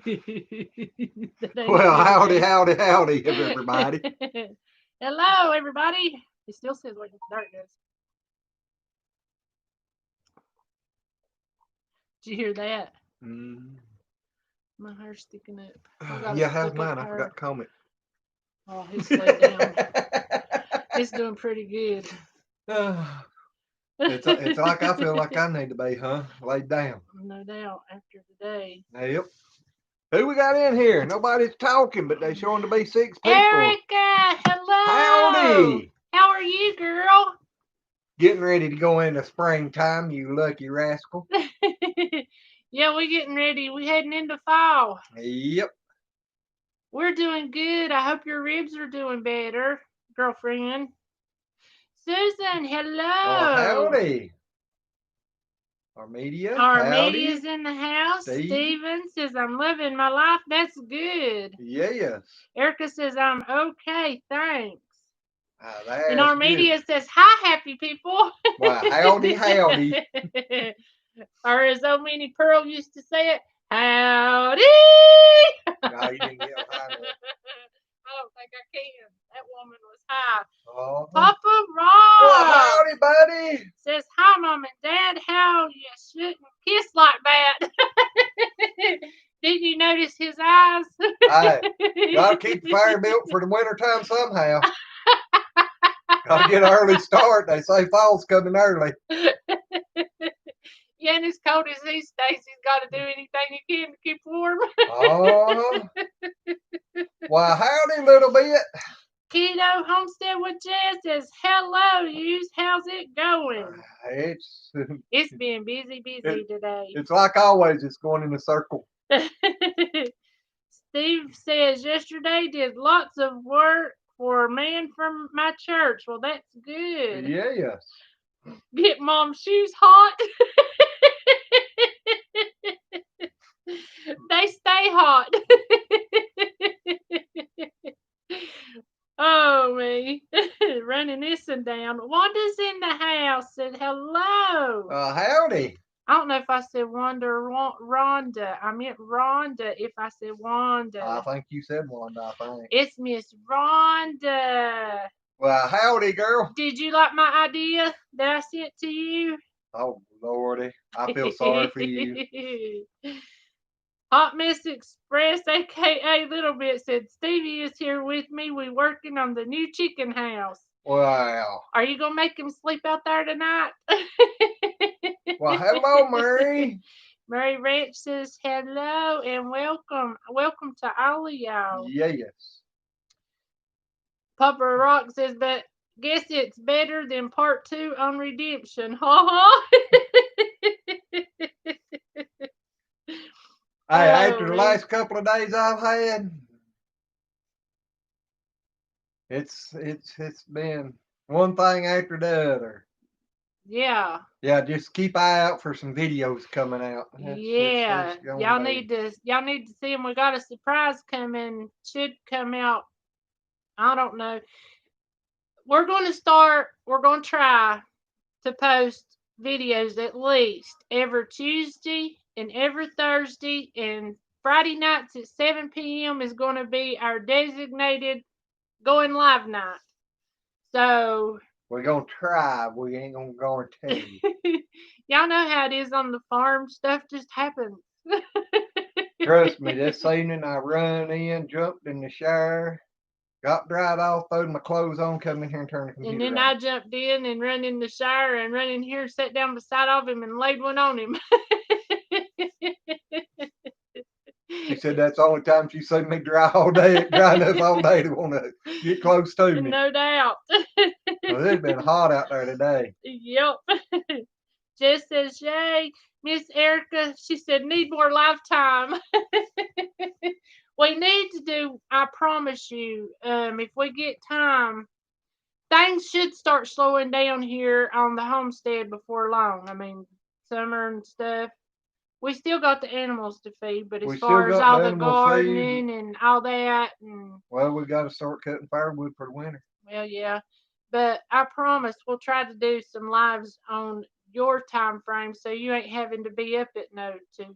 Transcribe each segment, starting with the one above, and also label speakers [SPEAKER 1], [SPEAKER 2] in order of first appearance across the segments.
[SPEAKER 1] Well, howdy, everybody.
[SPEAKER 2] Hello, everybody. It still says like there it goes. Did you hear that?
[SPEAKER 1] Mm.
[SPEAKER 2] My hair's sticking up.
[SPEAKER 1] Yeah, how's mine? I forgot to comb it.
[SPEAKER 2] Oh, he's laid down. He's doing pretty good.
[SPEAKER 1] It's like I feel like I need to be, huh? Laid down.
[SPEAKER 2] No doubt after today.
[SPEAKER 1] Yep. Who we got in here? Nobody's talking, but they showing to be 6 people.
[SPEAKER 2] Erica, hello.
[SPEAKER 1] Howdy.
[SPEAKER 2] How are you, girl?
[SPEAKER 1] Getting ready to go into springtime, you lucky rascal.
[SPEAKER 2] Yeah, we're getting ready. We're heading into fall.
[SPEAKER 1] Yep.
[SPEAKER 2] We're doing good. I hope your ribs are doing better, girlfriend. Susan, hello.
[SPEAKER 1] Well, howdy. Armedia,
[SPEAKER 2] Armedia's in the house.
[SPEAKER 1] Steve.
[SPEAKER 2] Steven says, I'm loving my life. That's good.
[SPEAKER 1] Yes.
[SPEAKER 2] Erica says, I'm okay. Thanks.
[SPEAKER 1] And
[SPEAKER 2] Armedia says, hi, happy people.
[SPEAKER 1] Well, howdy.
[SPEAKER 2] Or as old Minnie Pearl used to say it, howdy.
[SPEAKER 1] No, you didn't yell high enough.
[SPEAKER 2] I don't think I can. That woman was high.
[SPEAKER 1] Papa
[SPEAKER 2] Rob.
[SPEAKER 1] Well, howdy, buddy.
[SPEAKER 2] Says, hi, Mom and Dad. How you shouldn't kiss like that. Didn't you notice his eyes?
[SPEAKER 1] Gotta keep the fire built for the winter time somehow. Gotta get an early start. They say fall's coming early.
[SPEAKER 2] Yeah, and as cold as these days, he's got to do anything he can to keep warm.
[SPEAKER 1] Well, howdy, little bit.
[SPEAKER 2] Keto Homestead with Jazz says, hello, yous. How's it going?
[SPEAKER 1] It's
[SPEAKER 2] been busy today.
[SPEAKER 1] It's like always. It's going in a circle.
[SPEAKER 2] Steve says, yesterday did lots of work for a man from my church. Well, that's good.
[SPEAKER 1] Yes.
[SPEAKER 2] Get Mom's shoes hot. They stay hot. Oh, me. Running this one down. Wanda's in the house. Said hello.
[SPEAKER 1] Howdy.
[SPEAKER 2] I don't know if I said Wanda or Rhonda. I meant Rhonda if I said Wanda.
[SPEAKER 1] I think you said Wanda, I think.
[SPEAKER 2] It's Miss Rhonda.
[SPEAKER 1] Well, howdy, girl.
[SPEAKER 2] Did you like my idea that I sent to you?
[SPEAKER 1] Oh, Lordy. I feel sorry for you.
[SPEAKER 2] Hot Mess Express, a.k.a. Little Bit, said, Stevie is here with me. We're working on the new chicken house.
[SPEAKER 1] Wow.
[SPEAKER 2] Are you going to make him sleep out there tonight?
[SPEAKER 1] Well, hello, Murray.
[SPEAKER 2] Murray Ranch says hello and welcome. Welcome to all of y'all.
[SPEAKER 1] Yes.
[SPEAKER 2] Papa Rock says, but guess it's better than part 2 on Redemption. Ha ha.
[SPEAKER 1] Hey, after the last couple of days I've had, it's been one thing after the other.
[SPEAKER 2] Yeah.
[SPEAKER 1] Yeah, just keep eye out for some videos coming out.
[SPEAKER 2] Y'all need to see them. We got a surprise coming. Should come out. I don't know. We're going to try to post videos at least every Tuesday and every Thursday, and Friday nights at 7 p.m. is going to be our designated going live night. So
[SPEAKER 1] we're going to try. We ain't going to guarantee.
[SPEAKER 2] Y'all know how it is on the farm. Stuff just happens.
[SPEAKER 1] Trust me, this evening I run in, jumped in the shower, got dried off, throwed my clothes on, come in here and turned the computer on.
[SPEAKER 2] And then I jumped in and run in the shower and run in here, sat down beside of him and laid one on him.
[SPEAKER 1] She said that's the only time she's seen me dry enough all day to want to get close to me.
[SPEAKER 2] No doubt.
[SPEAKER 1] Well, it's been hot out there today.
[SPEAKER 2] Yep. Jess says, yay. Miss Erica, she said, need more lifetime. We need to do, I promise you, if we get time, things should start slowing down here on the homestead before long. I mean, summer and stuff. We still got the animals to feed, but as far as all the gardening and all that.
[SPEAKER 1] Well, we got to start cutting firewood for the winter.
[SPEAKER 2] Well, yeah. But I promise we'll try to do some lives on your time frame, so you ain't having to be up at 2,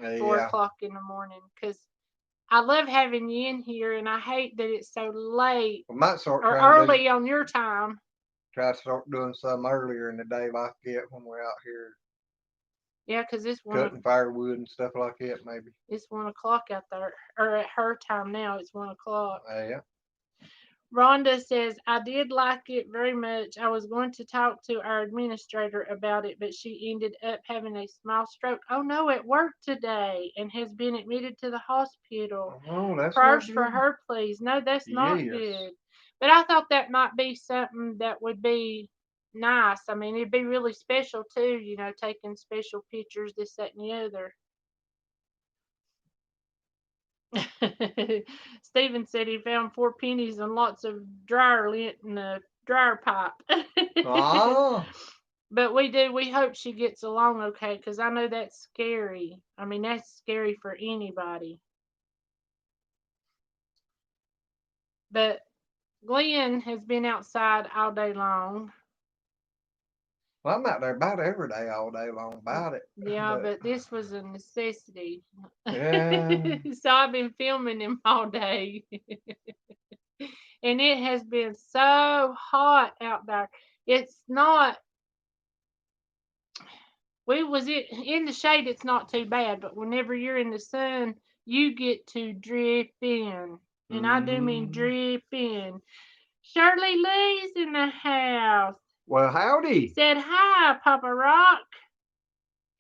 [SPEAKER 2] 3, 4 o'clock in the morning. Because I love having you in here, and I hate that it's so late or early on your time.
[SPEAKER 1] Try to start doing some earlier in the day, like when we're out here.
[SPEAKER 2] Yeah, because it's
[SPEAKER 1] cutting firewood and stuff like that. Maybe
[SPEAKER 2] it's 1 o'clock out there, or at her time now. It's 1 o'clock.
[SPEAKER 1] Yeah.
[SPEAKER 2] Rhonda says, I did like it very much. I was going to talk to our administrator about it, but she ended up having a small stroke. Oh no, at work today and has been admitted to the hospital.
[SPEAKER 1] Oh, that's
[SPEAKER 2] Prayers for her, please. No, that's not good. But I thought that might be something that would be nice. I mean, it'd be really special too, you know, taking special pictures, this, that, and the other. Stephen said he found 4 pennies and lots of dryer lint in the dryer pipe.
[SPEAKER 1] Oh.
[SPEAKER 2] But we hope she gets along okay, because I know that's scary. I mean, that's scary for anybody. But Glenn has been outside all day long.
[SPEAKER 1] Well, I'm out there about every day, all day long about it.
[SPEAKER 2] Yeah, but this was a necessity. Yeah. So I've been filming him all day. And it has been so hot out there. It's not. Was it in the shade? It's not too bad, but whenever you're in the sun, you get to drip in, and I do mean drip in. Shirley Lee's in the house.
[SPEAKER 1] Well, howdy.
[SPEAKER 2] Said hi, Papa Rock.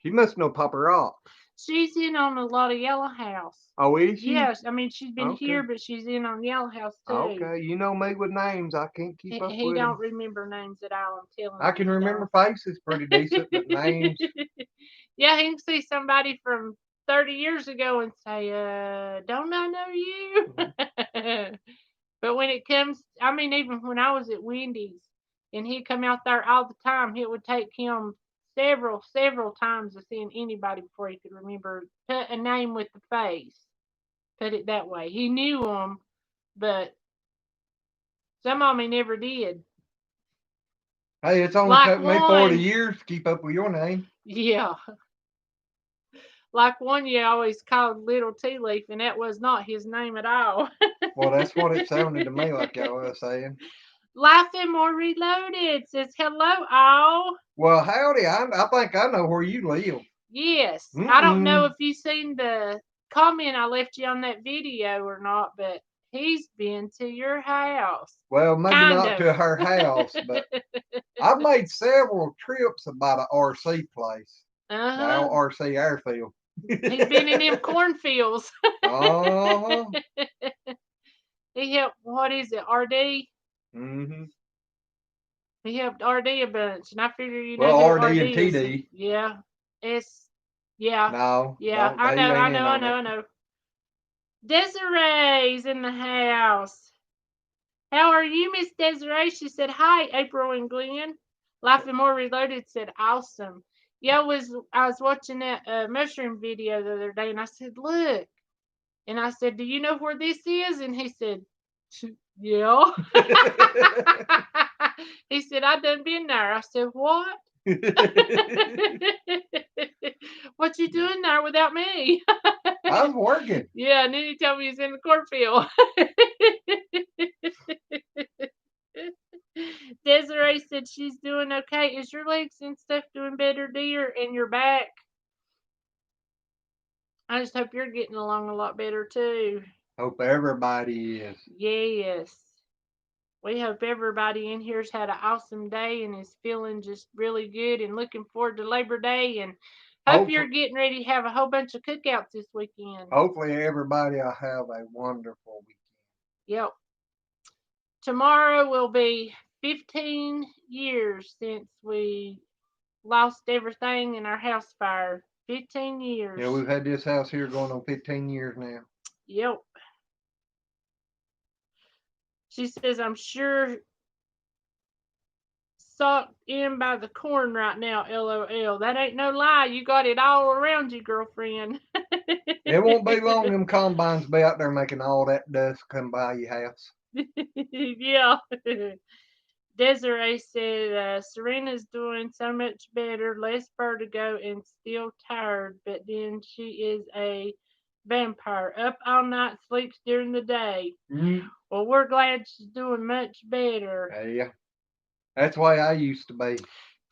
[SPEAKER 1] She must know Papa Rock.
[SPEAKER 2] She's in on a lot of Yellow House.
[SPEAKER 1] Oh, is she?
[SPEAKER 2] Yes, I mean she's been here, but she's in on Yellow House too.
[SPEAKER 1] Okay, you know me with names. I can't keep up with them.
[SPEAKER 2] He don't remember names at all. I'm telling you.
[SPEAKER 1] I can remember faces pretty decent, but names.
[SPEAKER 2] Yeah, he can see somebody from 30 years ago and say, don't I know you? Mm-hmm. But when it comes, I mean, even when I was at Wendy's and he'd come out there all the time, it would take him several times of seeing anybody before he could remember put a name with the face. Put it that way. He knew them, but some of them he never did.
[SPEAKER 1] Hey, it's only took me 40 years to keep up with your name.
[SPEAKER 2] Yeah. Like one you always called Little Tea Leaf, and that was not his name at all.
[SPEAKER 1] Well, that's what it sounded to me like y'all was saying.
[SPEAKER 2] Laughing More Reloaded says, hello, all.
[SPEAKER 1] Well, howdy. I think I know where you live.
[SPEAKER 2] Yes. Mm-mm. I don't know if you've seen the comment I left you on that video or not, but he's been to your house.
[SPEAKER 1] Well, maybe not to her house, but I've made several trips about an RC place. Now, RC airfield.
[SPEAKER 2] He's been in them cornfields. Uh-huh. He helped, what is it, RD? Mm-hmm. He helped RD a bunch, and I figure you know
[SPEAKER 1] RD and TD.
[SPEAKER 2] Is. Yeah. Yeah.
[SPEAKER 1] No.
[SPEAKER 2] Yeah, I know. Desiree's in the house. How are you, Miss Desiree? She said, hi, April and Glenn. Laughing More Reloaded said, awesome. Yeah, I was watching that mushroom video the other day, and I said, look. And I said, do you know where this is? And he said, yeah. He said, I done been there. I said, what? What you doing there without me?
[SPEAKER 1] I was working.
[SPEAKER 2] Yeah, and then he told me he's in the cornfield. Desiree said she's doing okay. Is your legs and stuff doing better, dear? And your back? I just hope you're getting along a lot better too.
[SPEAKER 1] Hope everybody is.
[SPEAKER 2] Yes. We hope everybody in here's had an awesome day and is feeling just really good and looking forward to Labor Day, and hope you're getting ready to have a whole bunch of cookouts this weekend.
[SPEAKER 1] Hopefully everybody will have a wonderful weekend.
[SPEAKER 2] Yep. Tomorrow will be 15 years since we lost everything in our house fire. 15 years.
[SPEAKER 1] Yeah, we've had this house here going on 15 years now.
[SPEAKER 2] Yep. She says, I'm sure sucked in by the corn right now, LOL. That ain't no lie. You got it all around you, girlfriend.
[SPEAKER 1] It won't be long them combines be out there making all that dust come by your house.
[SPEAKER 2] Yeah. Desiree said, Serena's doing so much better, less vertigo, and still tired, but then she is a vampire. Up all night, sleeps during the day.
[SPEAKER 1] Mm.
[SPEAKER 2] Well, we're glad she's doing much better.
[SPEAKER 1] Yeah. That's the way I used to be.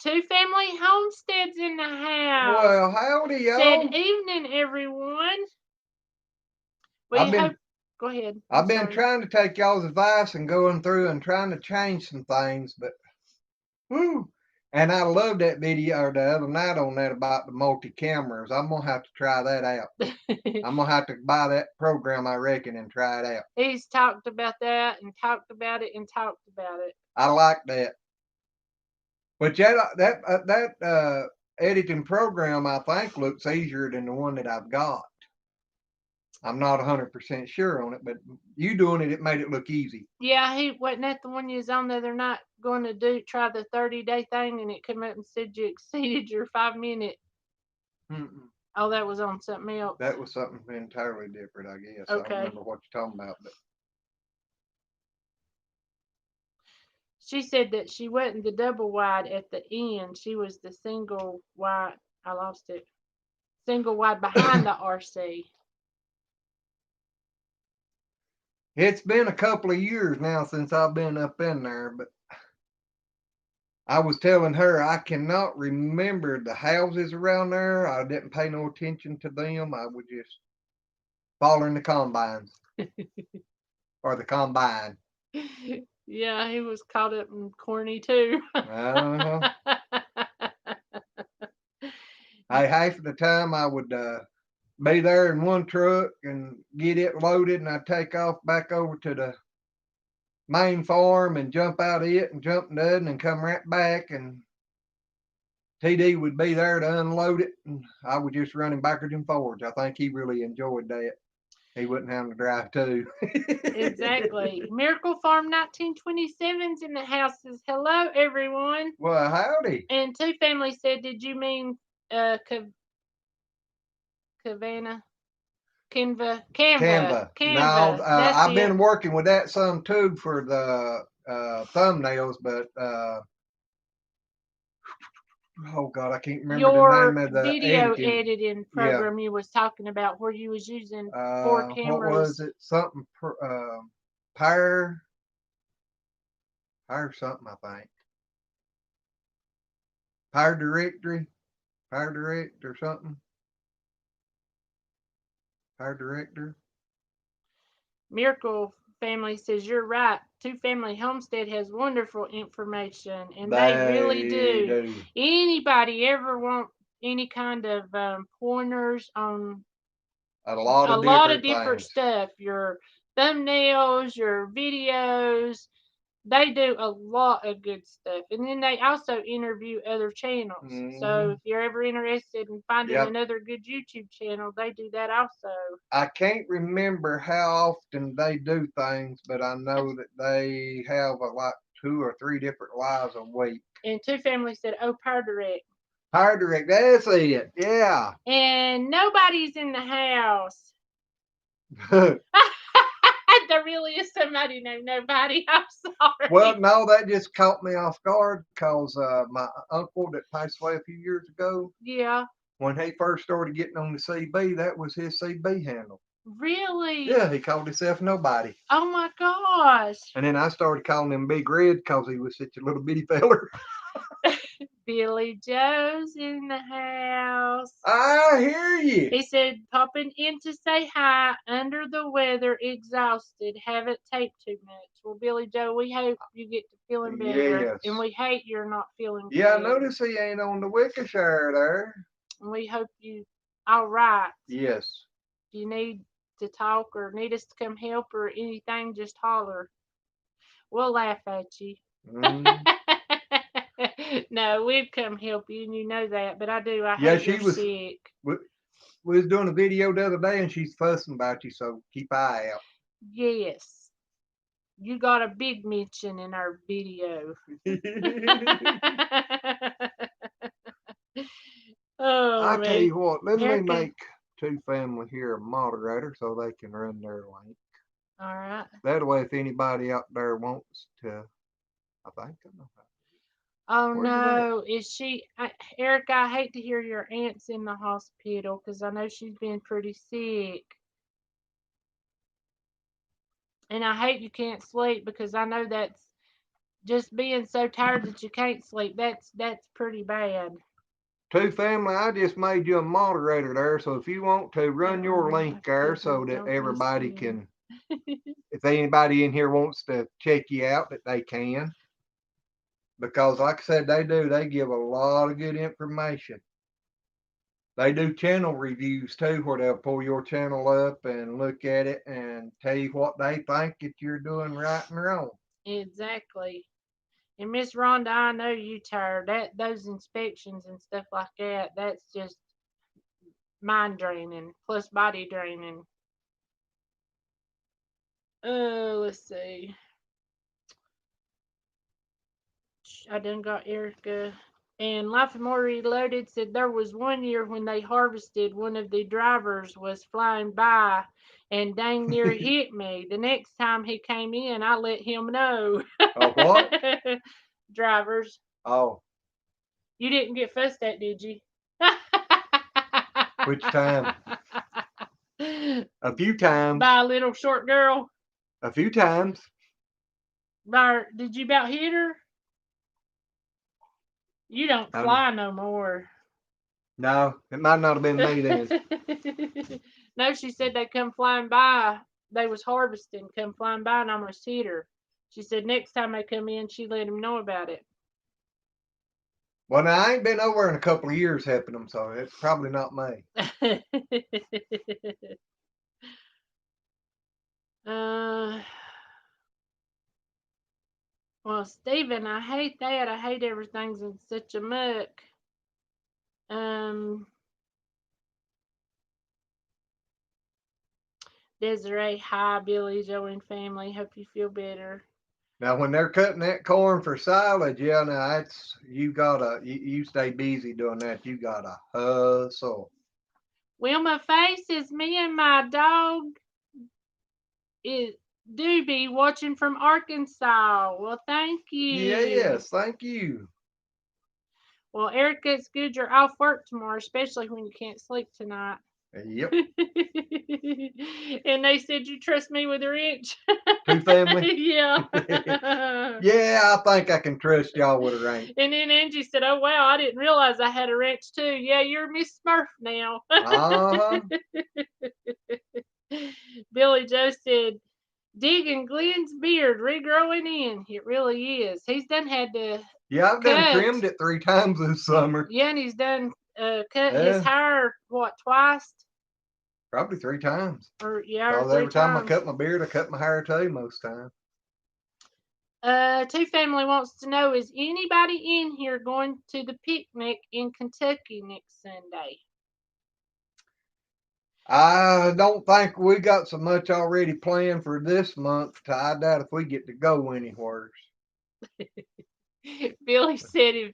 [SPEAKER 2] Two family homesteads in the house.
[SPEAKER 1] Well, howdy, y'all.
[SPEAKER 2] Said evening, everyone. Go ahead.
[SPEAKER 1] I've been trying to take y'all's advice and going through and trying to change some things, but whoo. And I loved that video the other night on that about the multi-cameras. I'm going to have to try that out. I'm going to have to buy that program, I reckon, and try it out.
[SPEAKER 2] He's talked about that and talked about it and talked about it.
[SPEAKER 1] I like that. But that editing program, I think, looks easier than the one that I've got. I'm not 100% sure on it, but you doing it, it made it look easy.
[SPEAKER 2] Yeah, he wasn't that the one you was on the other night going to try the 30-day thing, and it came up and said you exceeded your 5-minute.
[SPEAKER 1] Mm-mm.
[SPEAKER 2] Oh, that was on something else.
[SPEAKER 1] That was something entirely different, I guess.
[SPEAKER 2] Okay.
[SPEAKER 1] I don't remember what you're talking about, but
[SPEAKER 2] she said that she wasn't the double wide at the end. She was the single wide. I lost it. Single wide behind the RC.
[SPEAKER 1] It's been a couple of years now since I've been up in there, but I was telling her I cannot remember the houses around there. I didn't pay no attention to them. I was just following the combines or the combine.
[SPEAKER 2] Yeah, he was caught up in corny too.
[SPEAKER 1] Uh-huh. Half of the time I would be there in one truck and get it loaded, and I'd take off back over to the main farm and jump out of it and jump nutting and come right back, and TD would be there to unload it, and I was just running backwards and forwards. I think he really enjoyed that. He wouldn't have to drive too.
[SPEAKER 2] Exactly. Miracle Farm 1927's in the house. Says hello, everyone.
[SPEAKER 1] Well, howdy.
[SPEAKER 2] And Two Family said, did you mean Canva.
[SPEAKER 1] No, I've been working with that some too for the thumbnails, but oh God, I can't remember the name of the
[SPEAKER 2] video editing program you was talking about, where you was using 4 cameras.
[SPEAKER 1] What was it? Something Pyre something, I think. Pyre Director or something. Pyre Director.
[SPEAKER 2] Miracle Family says you're right. Two Family Homestead has wonderful information, and they really do. Anybody ever want any kind of pointers on
[SPEAKER 1] a lot of different
[SPEAKER 2] stuff? Your thumbnails, your videos. They do a lot of good stuff. And then they also interview other channels. Mm-hmm. So if you're ever interested in finding another good YouTube channel, they do that also.
[SPEAKER 1] I can't remember how often they do things, but I know that they have like 2 or 3 different lives a week.
[SPEAKER 2] And Two Family said, oh, Power Direct.
[SPEAKER 1] Power Direct, that's it. Yeah.
[SPEAKER 2] And nobody's in the house. There really is somebody named Nobody. I'm sorry.
[SPEAKER 1] Well, no, that just caught me off guard because my uncle that passed away a few years ago.
[SPEAKER 2] Yeah.
[SPEAKER 1] When he first started getting on the CB, that was his CB handle.
[SPEAKER 2] Really?
[SPEAKER 1] Yeah, he called himself Nobody.
[SPEAKER 2] Oh my gosh.
[SPEAKER 1] And then I started calling him Big Red because he was such a little bitty feller.
[SPEAKER 2] Billy Joe's in the house.
[SPEAKER 1] I hear you.
[SPEAKER 2] He said, popping in to say hi, under the weather, exhausted, haven't taped too much. Well, Billy Joe, we hope you get to feeling better. Yes. And we hate you're not feeling good.
[SPEAKER 1] Yeah, I notice he ain't on the Wickershire there.
[SPEAKER 2] And we hope you all right.
[SPEAKER 1] Yes.
[SPEAKER 2] If you need to talk or need us to come help or anything, just holler. We'll laugh at you. No, we'd come help you, and you know that. But I hate you're sick.
[SPEAKER 1] We was doing a video the other day, and she's fussing about you, so keep an eye out.
[SPEAKER 2] Yes. You got a big mention in our video.
[SPEAKER 1] I'll tell you what, let me make Two Family here a moderator so they can run their link.
[SPEAKER 2] All right.
[SPEAKER 1] That way, if anybody out there wants to I think I know.
[SPEAKER 2] Oh no, is she, Erica? I hate to hear your aunt's in the hospital because I know she's been pretty sick. And I hate you can't sleep because I know that's just being so tired that you can't sleep. That's pretty bad.
[SPEAKER 1] Two family, I just made you a moderator there, so if you want to run your link there so that everybody can, if anybody in here wants to check you out, that they can. Because like I said, they give a lot of good information. They do channel reviews too, where they'll pull your channel up and look at it and tell you what they think that you're doing right and wrong.
[SPEAKER 2] Exactly. And Miss Rhonda, I know you tired. Those inspections and stuff like that, that's just mind draining plus body draining. Let's see. I done got Erica. And Life and More Reloaded said there was one year when they harvested, one of the drivers was flying by and dang near hit me. The next time he came in, I let him know.
[SPEAKER 1] Oh, what?
[SPEAKER 2] Drivers.
[SPEAKER 1] Oh.
[SPEAKER 2] You didn't get fussed at, did you?
[SPEAKER 1] Which time? A few times.
[SPEAKER 2] By a little short girl?
[SPEAKER 1] A few times.
[SPEAKER 2] Did you about hit her? You don't fly no more.
[SPEAKER 1] No, it might not have been me then.
[SPEAKER 2] No, she said they come flying by. They was harvesting, come flying by and almost hit her. She said next time they come in, she let him know about it.
[SPEAKER 1] Well, now, I ain't been over in a couple of years helping them, so it's probably not me.
[SPEAKER 2] Well, Stephen, I hate that. I hate everything's in such a muck. Desiree, hi, Billy, Joe, and family. Hope you feel better.
[SPEAKER 1] Now, when they're cutting that corn for silage, yeah, now that's you stay busy doing that. You gotta hustle.
[SPEAKER 2] Wilma faces me and my dog is Doobie watching from Arkansas. Well, thank you.
[SPEAKER 1] Yes, thank you.
[SPEAKER 2] Well, Erica, it's good you're off work tomorrow, especially when you can't sleep tonight.
[SPEAKER 1] Yep.
[SPEAKER 2] And they said you trust me with a wrench.
[SPEAKER 1] Two family?
[SPEAKER 2] Yeah.
[SPEAKER 1] Yeah, I think I can trust y'all with a wrench.
[SPEAKER 2] And then Angie said, oh, wow, I didn't realize I had a wrench too. Yeah, you're Miss Smurf now.
[SPEAKER 1] Uh-huh.
[SPEAKER 2] Billy Joe said, digging Glenn's beard, regrowing in. It really is. He's done had to
[SPEAKER 1] Yeah, I've done trimmed it 3 times this summer.
[SPEAKER 2] Yeah, and he's done cut his hair, what, twice?
[SPEAKER 1] Probably 3 times.
[SPEAKER 2] Or yeah,
[SPEAKER 1] because every time I cut my beard, I cut my hair too most times.
[SPEAKER 2] Two family wants to know, is anybody in here going to the picnic in Kentucky next Sunday?
[SPEAKER 1] I don't think we got so much already planned for this month. I doubt if we get to go anywhere.
[SPEAKER 2] Billy said if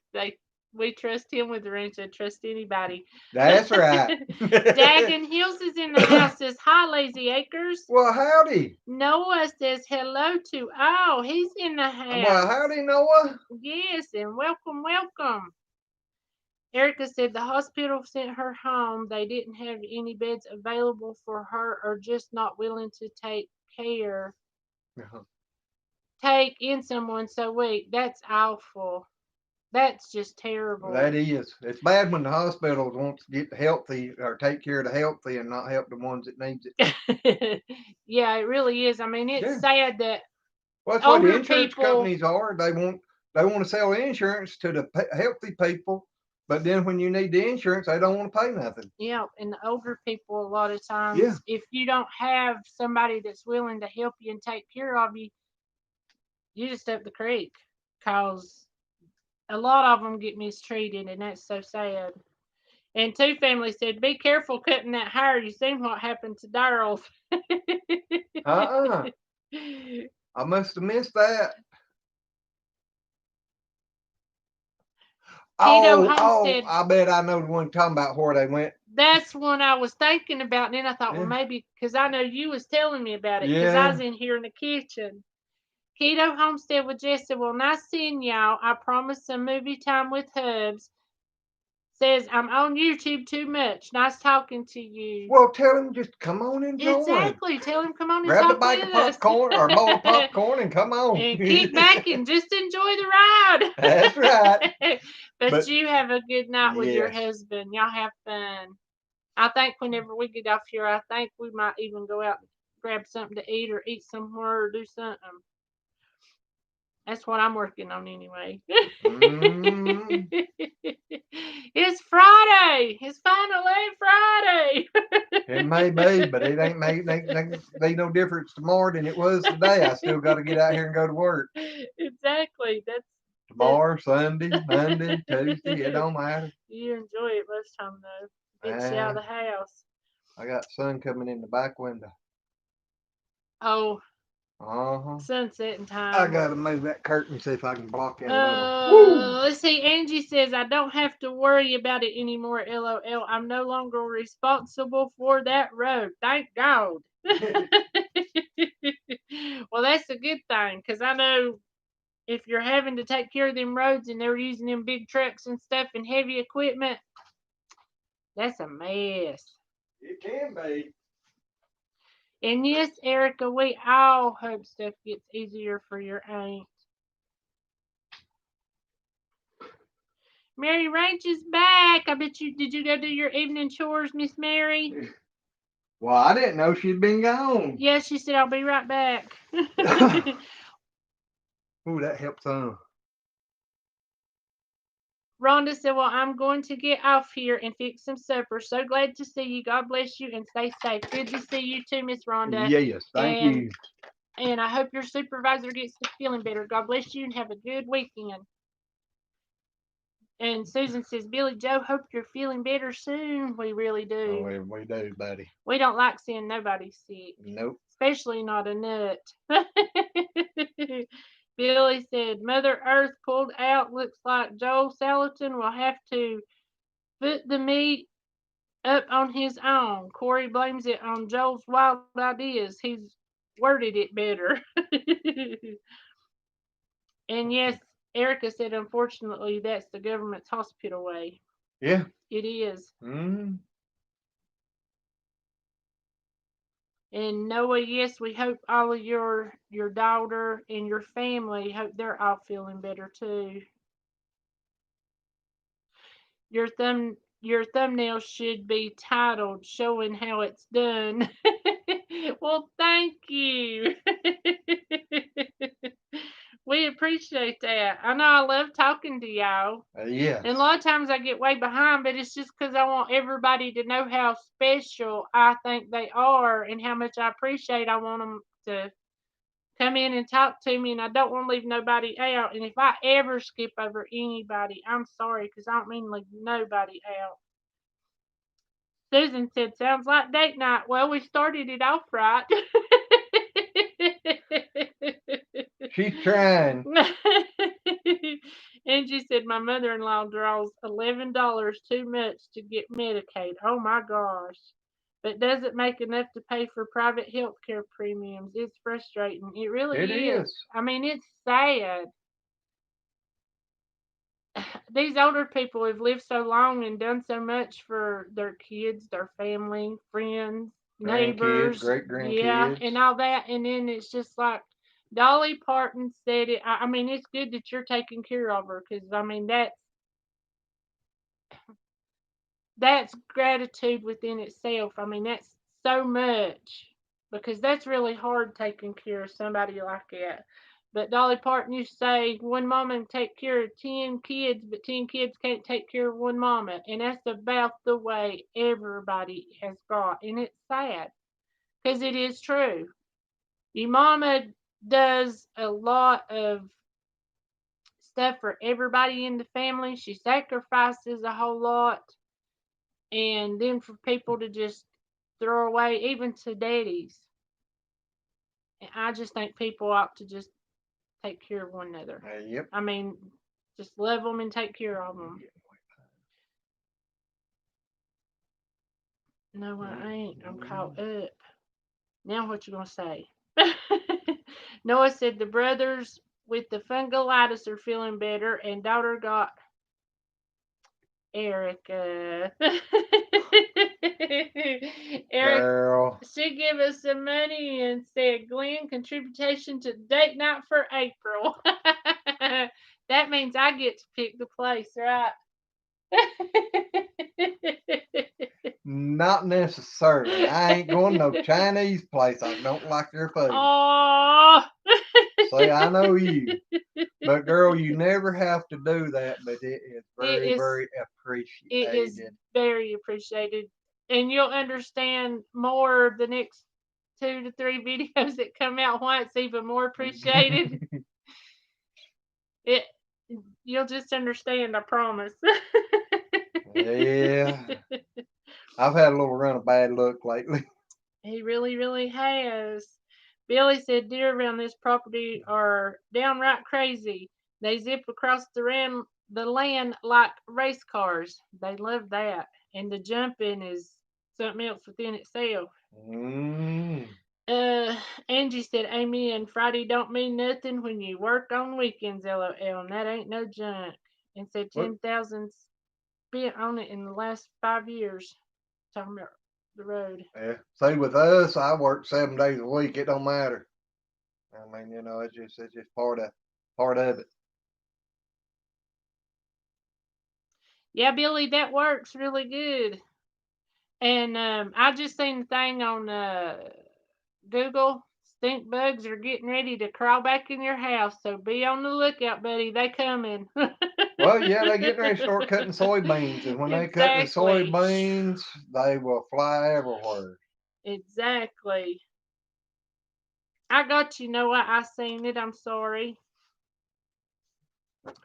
[SPEAKER 2] we trust him with the wrench, I trust anybody.
[SPEAKER 1] That's right.
[SPEAKER 2] Dagon Hills is in the house. Says hi, Lazy Acres.
[SPEAKER 1] Well, howdy.
[SPEAKER 2] Noah says hello to. Oh, he's in the house.
[SPEAKER 1] Well, howdy, Noah.
[SPEAKER 2] Yes, and welcome, welcome. Erica said the hospital sent her home. They didn't have any beds available for her, or just not willing to take care. Take in someone so weak. That's awful. That's just terrible.
[SPEAKER 1] That is. It's bad when the hospitals want to get the healthy or take care of the healthy and not help the ones that needs it.
[SPEAKER 2] Yeah, it really is. I mean, it's sad that
[SPEAKER 1] that's what the insurance companies are. They want to sell insurance to the healthy people, but then when you need the insurance, they don't want to pay nothing.
[SPEAKER 2] Yeah, and the older people, a lot of times, if you don't have somebody that's willing to help you and take care of you, you just up the creek, because a lot of them get mistreated, and that's so sad. And Two Family said, be careful cutting that hair. You seen what happened to Daryl.
[SPEAKER 1] I must have missed that. I bet I know the one talking about where they went.
[SPEAKER 2] That's one I was thinking about, and then I thought, well, maybe, because I know you was telling me about it, because I was in here in the kitchen. Keto Homestead with Jesse. Well, nice seeing y'all. I promised some movie time with Hubs. Says I'm on YouTube too much. Nice talking to you.
[SPEAKER 1] Well, tell him just come on and join.
[SPEAKER 2] Exactly. Tell him come on and
[SPEAKER 1] grab
[SPEAKER 2] talk
[SPEAKER 1] the bag
[SPEAKER 2] with
[SPEAKER 1] of popcorn or a bowl of popcorn and come on.
[SPEAKER 2] And kick back and just enjoy the ride.
[SPEAKER 1] That's right.
[SPEAKER 2] but you have a good night with your husband. Y'all have fun. I think whenever we get off here, I think we might even go out and grab something to eat or eat somewhere or do something. That's what I'm working on anyway. It's Friday. It's finally Friday.
[SPEAKER 1] It may be, but it ain't made no difference tomorrow than it was today. I still got to get out here and go to work.
[SPEAKER 2] Exactly. That's
[SPEAKER 1] tomorrow, Sunday, Monday, Tuesday. It don't matter.
[SPEAKER 2] You enjoy it most time though. Gets you out of the house.
[SPEAKER 1] I got sun coming in the back window.
[SPEAKER 2] Oh.
[SPEAKER 1] Uh-huh.
[SPEAKER 2] Sunsetting time.
[SPEAKER 1] I gotta move that curtain, see if I can block in a little.
[SPEAKER 2] Let's see. Angie says I don't have to worry about it anymore. LOL. I'm no longer responsible for that road. Thank God. Well, that's a good thing because I know if you're having to take care of them roads and they're using them big trucks and stuff and heavy equipment, that's a mess.
[SPEAKER 1] It can be.
[SPEAKER 2] And yes, Erica, we all hope stuff gets easier for your aunt. Mary Ranch is back. I bet you, did you go do your evening chores, Miss Mary?
[SPEAKER 1] Well, I didn't know she'd been gone.
[SPEAKER 2] Yeah, she said, I'll be right back.
[SPEAKER 1] Ooh, that helps some.
[SPEAKER 2] Rhonda said, well, I'm going to get off here and fix some supper. So glad to see you. God bless you and stay safe. Good to see you too, Miss Rhonda.
[SPEAKER 1] Yes, thank you.
[SPEAKER 2] And I hope your supervisor gets to feeling better. God bless you and have a good weekend. And Susan says, Billy Joe, hope you're feeling better soon. We really do.
[SPEAKER 1] Oh, we do, buddy.
[SPEAKER 2] We don't like seeing nobody sick.
[SPEAKER 1] Nope.
[SPEAKER 2] Especially not a nut. Billy said, Mother Earth pulled out. Looks like Joel Salatin will have to put the meat up on his own. Corey blames it on Joel's wild ideas. He's worded it better. And yes, Erica said, unfortunately, that's the government's hospital way.
[SPEAKER 1] Yeah.
[SPEAKER 2] It is.
[SPEAKER 1] Mm-hmm.
[SPEAKER 2] And Noah, yes, we hope all of your daughter and your family, hope they're all feeling better too. Your thumbnail should be titled showing how it's done. Well, thank you. We appreciate that. I know I love talking to y'all.
[SPEAKER 1] Yes.
[SPEAKER 2] And a lot of times I get way behind, but it's just because I want everybody to know how special I think they are and how much I appreciate. I want them to come in and talk to me, and I don't want to leave nobody out. And if I ever skip over anybody, I'm sorry because I don't mean to leave nobody out. Susan said, sounds like date night. Well, we started it off right.
[SPEAKER 1] She's trying.
[SPEAKER 2] Angie said, my mother-in-law draws $11 too much to get Medicaid. Oh, my gosh. But doesn't make enough to pay for private health care premiums. It's frustrating. It really is. I mean, it's sad. These older people have lived so long and done so much for their kids, their family, friends, neighbors,
[SPEAKER 1] great-grandkids.
[SPEAKER 2] Yeah, and all that. And then it's just like Dolly Parton said it. I mean, it's good that you're taking care of her because, I mean, that's gratitude within itself. I mean, that's so much because that's really hard taking care of somebody like that. But Dolly Parton used to say, one mama can take care of 10 kids, but 10 kids can't take care of one mama. And that's about the way everybody has got. And it's sad because it is true. Your mama does a lot of stuff for everybody in the family. She sacrifices a whole lot. And then for people to just throw away, even to daddies. And I just think people ought to just take care of one another.
[SPEAKER 1] Yep.
[SPEAKER 2] I mean, just love them and take care of them. No, I ain't. I'm caught up. Now what you gonna say? Noah said the brothers with the fungulitis are feeling better, and daughter got Erica. Eric,
[SPEAKER 1] Girl.
[SPEAKER 2] she gave us some money and said Glenn contribution to date night for April. That means I get to pick the place, right?
[SPEAKER 1] Not necessarily. I ain't going to no Chinese place. I don't like their food.
[SPEAKER 2] Oh.
[SPEAKER 1] See, I know you. But girl, you never have to do that, but it is very, very appreciated.
[SPEAKER 2] It is very appreciated. And you'll understand more the next 2 to 3 videos that come out why it's even more appreciated. You'll just understand, I promise.
[SPEAKER 1] Yeah. I've had a little run of bad luck lately.
[SPEAKER 2] He really, really has. Billy said deer around this property are downright crazy. They zip across the land like race cars. They love that. And the jumping is something else within itself. Angie said, Amen. Friday don't mean nothing when you work on weekends, LOL. And that ain't no junk. And said 10,000 spent on it in the last 5 years. Talking about the road.
[SPEAKER 1] Yeah. See, with us, I work 7 days a week. It don't matter. I mean, you know, it's just part of it.
[SPEAKER 2] Yeah, Billy, that works really good. And I just seen the thing on Google. Stink bugs are getting ready to crawl back in your house, so be on the lookout, buddy. They coming.
[SPEAKER 1] Well, yeah, they getting ready to start cutting soybeans, and when they cut the soybeans, they will fly everywhere.
[SPEAKER 2] Exactly. I got you, Noah. I seen it. I'm sorry.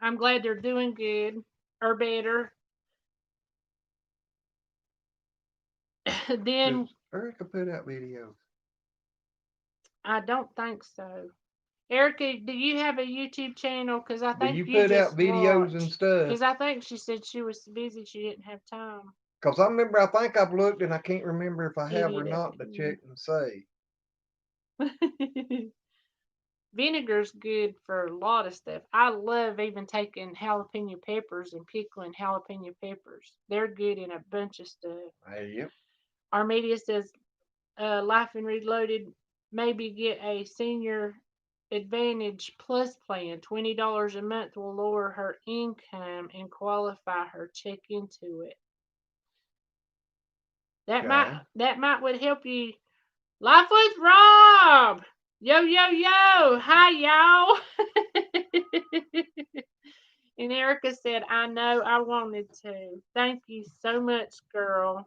[SPEAKER 2] I'm glad they're doing good or better. Then
[SPEAKER 1] Erica put out videos.
[SPEAKER 2] I don't think so. Erica, do you have a YouTube channel? Because I think
[SPEAKER 1] you put out videos and stuff.
[SPEAKER 2] Because I think she said she was busy. She didn't have time.
[SPEAKER 1] Because I remember, I think I've looked, and I can't remember if I have or not to check and see.
[SPEAKER 2] Vinegar's good for a lot of stuff. I love even taking jalapeno peppers and pickling jalapeno peppers. They're good in a bunch of stuff.
[SPEAKER 1] Yep.
[SPEAKER 2] Armedia says, Life and Reloaded, maybe get a senior advantage plus plan. $20 a month will lower her income and qualify her. Check into it. That might would help you. Life with Rob. Yo, yo, yo. Hi, y'all. And Erica said, I know I wanted to. Thank you so much, girl.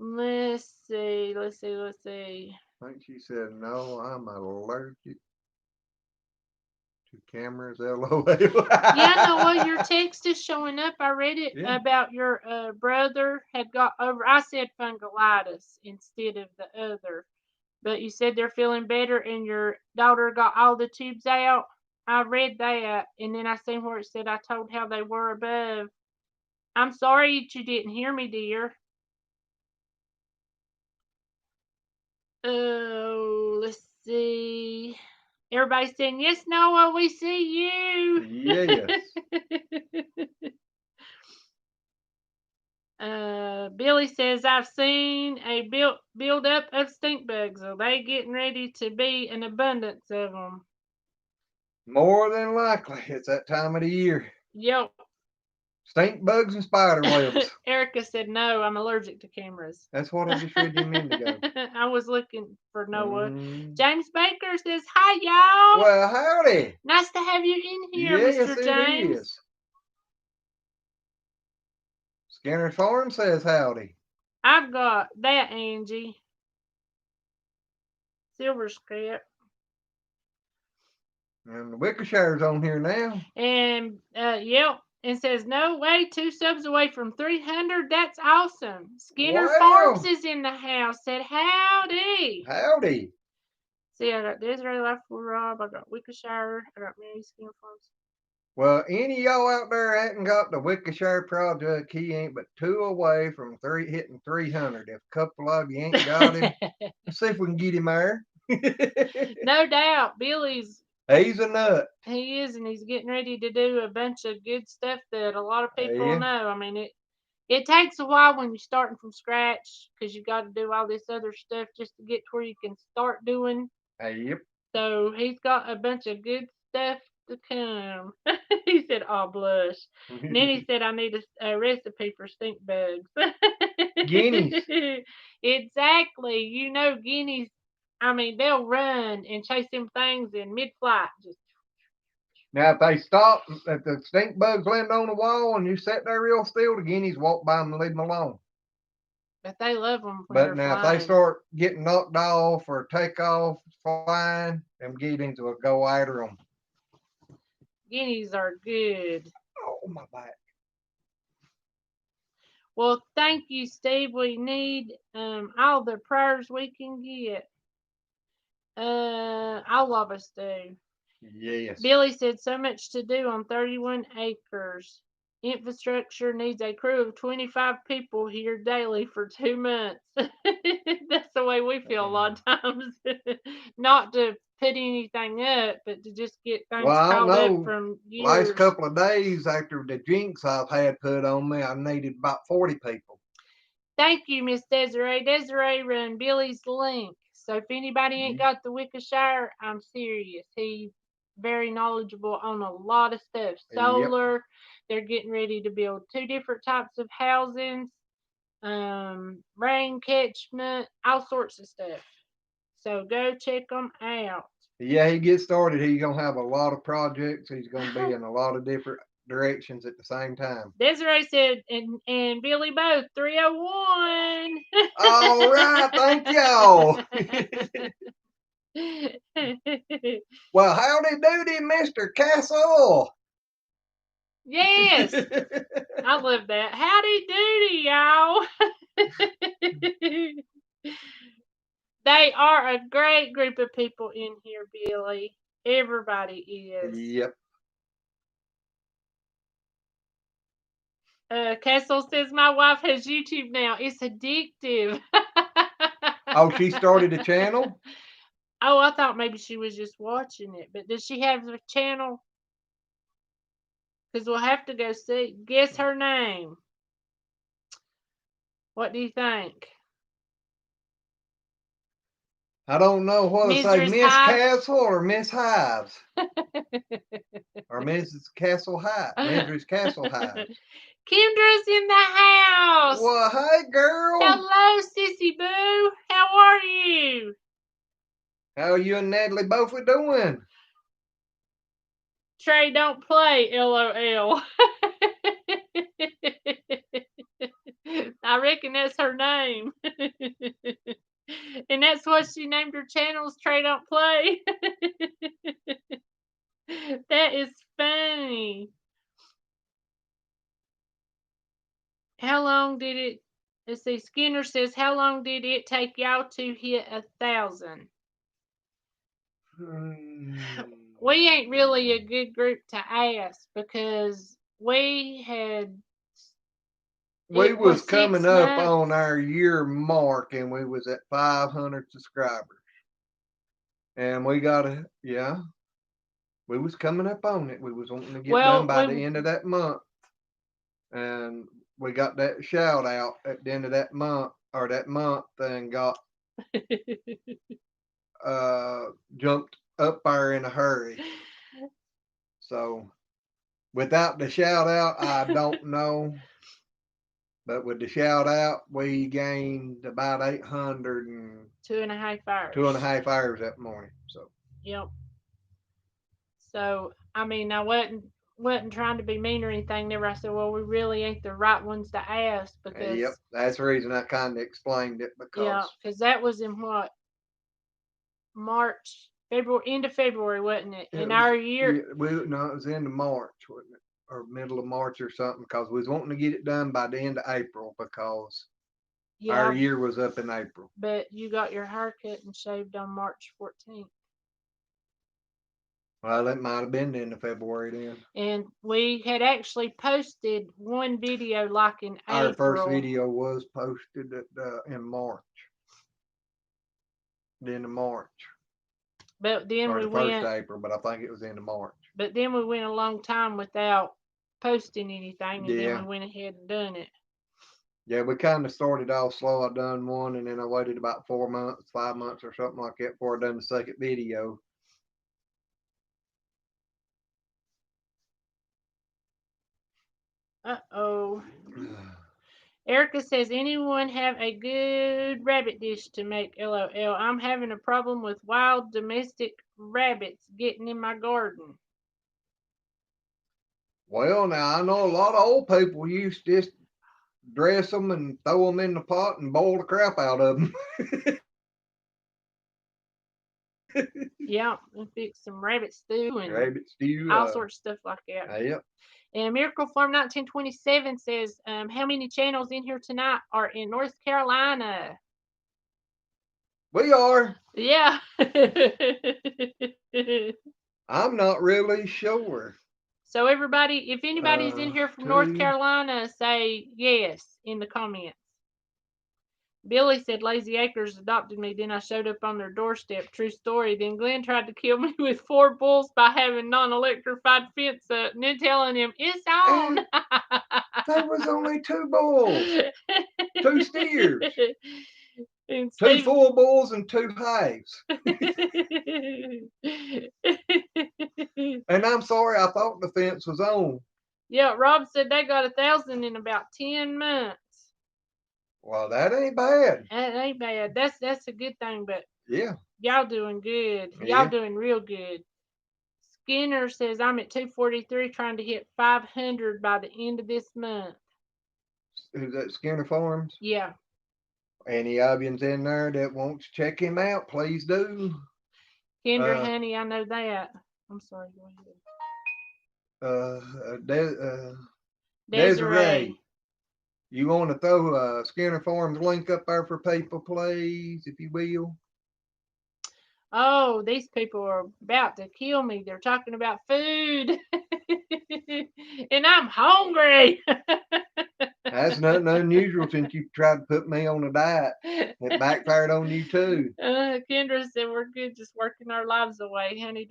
[SPEAKER 2] Let's see.
[SPEAKER 1] I think she said, no, I'm allergic to cameras, LOL.
[SPEAKER 2] Yeah, Noah, your text is showing up. I read it about your brother had got over. I said fungulitis instead of the other. But you said they're feeling better and your daughter got all the tubes out. I read that, and then I seen where it said I told how they were above. I'm sorry that you didn't hear me, dear. Oh, let's see. Everybody's saying, yes, Noah, we see you.
[SPEAKER 1] Yes.
[SPEAKER 2] Billy says, I've seen a build up of stink bugs. Are they getting ready to be an abundance of them?
[SPEAKER 1] More than likely. It's that time of the year.
[SPEAKER 2] Yep.
[SPEAKER 1] Stink bugs and spider webs.
[SPEAKER 2] Erica said, no, I'm allergic to cameras.
[SPEAKER 1] That's what I just read you a minute ago.
[SPEAKER 2] I was looking for Noah. James Baker says, hi, y'all.
[SPEAKER 1] Well, howdy.
[SPEAKER 2] Nice to have you in here, Mr. James.
[SPEAKER 1] It is. Skinner Farm says howdy.
[SPEAKER 2] I've got that, Angie. Silver script.
[SPEAKER 1] And the Wickershire's on here now.
[SPEAKER 2] And, yep. And says, no way, 2 subs away from 300. That's awesome. Skinner Farms is in the house. Said, howdy.
[SPEAKER 1] Howdy.
[SPEAKER 2] See, I got Desiree Life for Rob. I got Wickershire. I got Mary Skinner Farms.
[SPEAKER 1] Well, any of y'all out there hadn't got the Wickershire project, he ain't but 2 away from hitting 300. If a couple of you ain't got him, let's see if we can get him there.
[SPEAKER 2] No doubt, Billy's.
[SPEAKER 1] He's a nut.
[SPEAKER 2] He is, and he's getting ready to do a bunch of good stuff that a lot of people know. I mean, it takes a while when you're starting from scratch because you got to do all this other stuff just to get to where you can start doing.
[SPEAKER 1] Yep.
[SPEAKER 2] So he's got a bunch of good stuff to come. He said, "Oh, blush." And then he said, "I need a recipe for stink bugs."
[SPEAKER 1] Guineas.
[SPEAKER 2] Exactly. You know, guineas. I mean, they'll run and chase them things in mid-flight. Just
[SPEAKER 1] now, if they stop, if the stink bugs land on the wall and you sit there real still, the guineas walk by them and leave them alone.
[SPEAKER 2] But they love them.
[SPEAKER 1] But now, if they start getting knocked off or take off flying, them guineas will go after them.
[SPEAKER 2] Guineas are good.
[SPEAKER 1] Oh, my back.
[SPEAKER 2] Well, thank you, Steve. We need all the prayers we can get. All of us do.
[SPEAKER 1] Yes.
[SPEAKER 2] Billy said so much to do on 31 acres. Infrastructure needs a crew of 25 people here daily for 2 months. That's the way we feel a lot of times. Not to put anything up, but to just get things caught up from years.
[SPEAKER 1] Last couple of days after the jinx I've had put on me, I needed about 40 people.
[SPEAKER 2] Thank you, Miss Desiree. Desiree run Billy's link. So if anybody ain't got the Wickershire, I'm serious. He's very knowledgeable on a lot of stuff. Solar. Yep. They're getting ready to build 2 different types of housings, rain catchment, all sorts of stuff. So go check them out.
[SPEAKER 1] Yeah, he gets started. He's gonna have a lot of projects. He's gonna be in a lot of different directions at the same time.
[SPEAKER 2] Desiree said, and Billy both 301.
[SPEAKER 1] All right, thank y'all. Well, howdy doody, Mr. Castle.
[SPEAKER 2] Yes, I love that. Howdy doody, y'all. They are a great group of people in here, Billy. Everybody is.
[SPEAKER 1] Yep.
[SPEAKER 2] Castle says my wife has YouTube now. It's addictive.
[SPEAKER 1] Oh, she started a channel?
[SPEAKER 2] Oh, I thought maybe she was just watching it. But does she have a channel? Because we'll have to go see. Guess her name. What do you think?
[SPEAKER 1] I don't know what to say, Miss Castle or Miss Hives. Or Mrs. Castle Hive. Mrs. Castle Hive.
[SPEAKER 2] Kendra's in the house.
[SPEAKER 1] Well, hey, girl.
[SPEAKER 2] Hello, Sissy Boo. How are you?
[SPEAKER 1] How are you and Natalie both doing?
[SPEAKER 2] Trey, don't play, LOL. I reckon that's her name. And that's what she named her channels, Trey Don't Play. That is funny. How long did it, let's see, Skinner says, how long did it take y'all to hit 1,000? We ain't really a good group to ask because we was coming up on
[SPEAKER 1] our year mark and we was at 500 subscribers. And we got we was coming up on it. We was wanting to get done by the end of that month. And we got that shout out at the end of that month and got jumped up there in a hurry. So without the shout out, I don't know. But with the shout out, we gained about 800 and
[SPEAKER 2] 2.5 hours.
[SPEAKER 1] 2.5 hours that morning. So
[SPEAKER 2] yep. So I mean, I wasn't trying to be mean or anything. Never. I said, well, we really ain't the right ones to ask because.
[SPEAKER 1] Yep, that's the reason I kind of explained it because
[SPEAKER 2] that was in what March, February, end of February, wasn't it? In our year.
[SPEAKER 1] No, it was end of March, wasn't it? Or middle of March or something, because we was wanting to get it done by the end of April because our year was up in April.
[SPEAKER 2] But you got your hair cut and shaved on March 14th.
[SPEAKER 1] Well, it might have been in February then.
[SPEAKER 2] And we had actually posted one video like in April.
[SPEAKER 1] Our first video was posted in March. The end of March.
[SPEAKER 2] But then we went.
[SPEAKER 1] First April, but I think it was into March.
[SPEAKER 2] But then we went a long time without posting anything, and then we went ahead and done it.
[SPEAKER 1] Yeah, we kind of started off slow. I done one, and then I waited about 4 months, 5 months, or something like that before I done the second video.
[SPEAKER 2] Uh-oh. Erica says, anyone have a good rabbit dish to make? LOL. I'm having a problem with wild domestic rabbits getting in my garden.
[SPEAKER 1] Well, now, I know a lot of old people used to just dress them and throw them in the pot and boil the crap out of them.
[SPEAKER 2] Yeah, and fix some rabbit stew and all sorts of stuff like that.
[SPEAKER 1] Yep.
[SPEAKER 2] And Miracle Farm 1927 says, how many channels in here tonight are in North Carolina?
[SPEAKER 1] We are.
[SPEAKER 2] Yeah.
[SPEAKER 1] I'm not really sure.
[SPEAKER 2] So everybody, if anybody's in here from North Carolina, say yes in the comments. Billy said Lazy Acres adopted me, then I showed up on their doorstep. True story. Then Glenn tried to kill me with 4 bulls by having non-electrified fence up and then telling him, it's on.
[SPEAKER 1] There was only 2 bulls. 2 steers. 2 full bulls and 2 halves. And I'm sorry, I thought the fence was on.
[SPEAKER 2] Yeah, Rob said they got 1,000 in about 10 months.
[SPEAKER 1] Well, that ain't bad.
[SPEAKER 2] That ain't bad. That's a good thing, but
[SPEAKER 1] yeah,
[SPEAKER 2] y'all doing good. Y'all doing real good. Skinner says I'm at 243 trying to hit 500 by the end of this month.
[SPEAKER 1] Is that Skinner Farms?
[SPEAKER 2] Yeah.
[SPEAKER 1] Any Avians in there that wants to check him out, please do.
[SPEAKER 2] Kendra, honey, I know that. I'm sorry,
[SPEAKER 1] go ahead. Desiree. You want to throw Skinner Farms link up there for people, please, if you will?
[SPEAKER 2] Oh, these people are about to kill me. They're talking about food. And I'm hungry.
[SPEAKER 1] That's nothing unusual since you tried to put me on a diet. It backfired on you too.
[SPEAKER 2] Kendra said we're good just working our lives away, honey.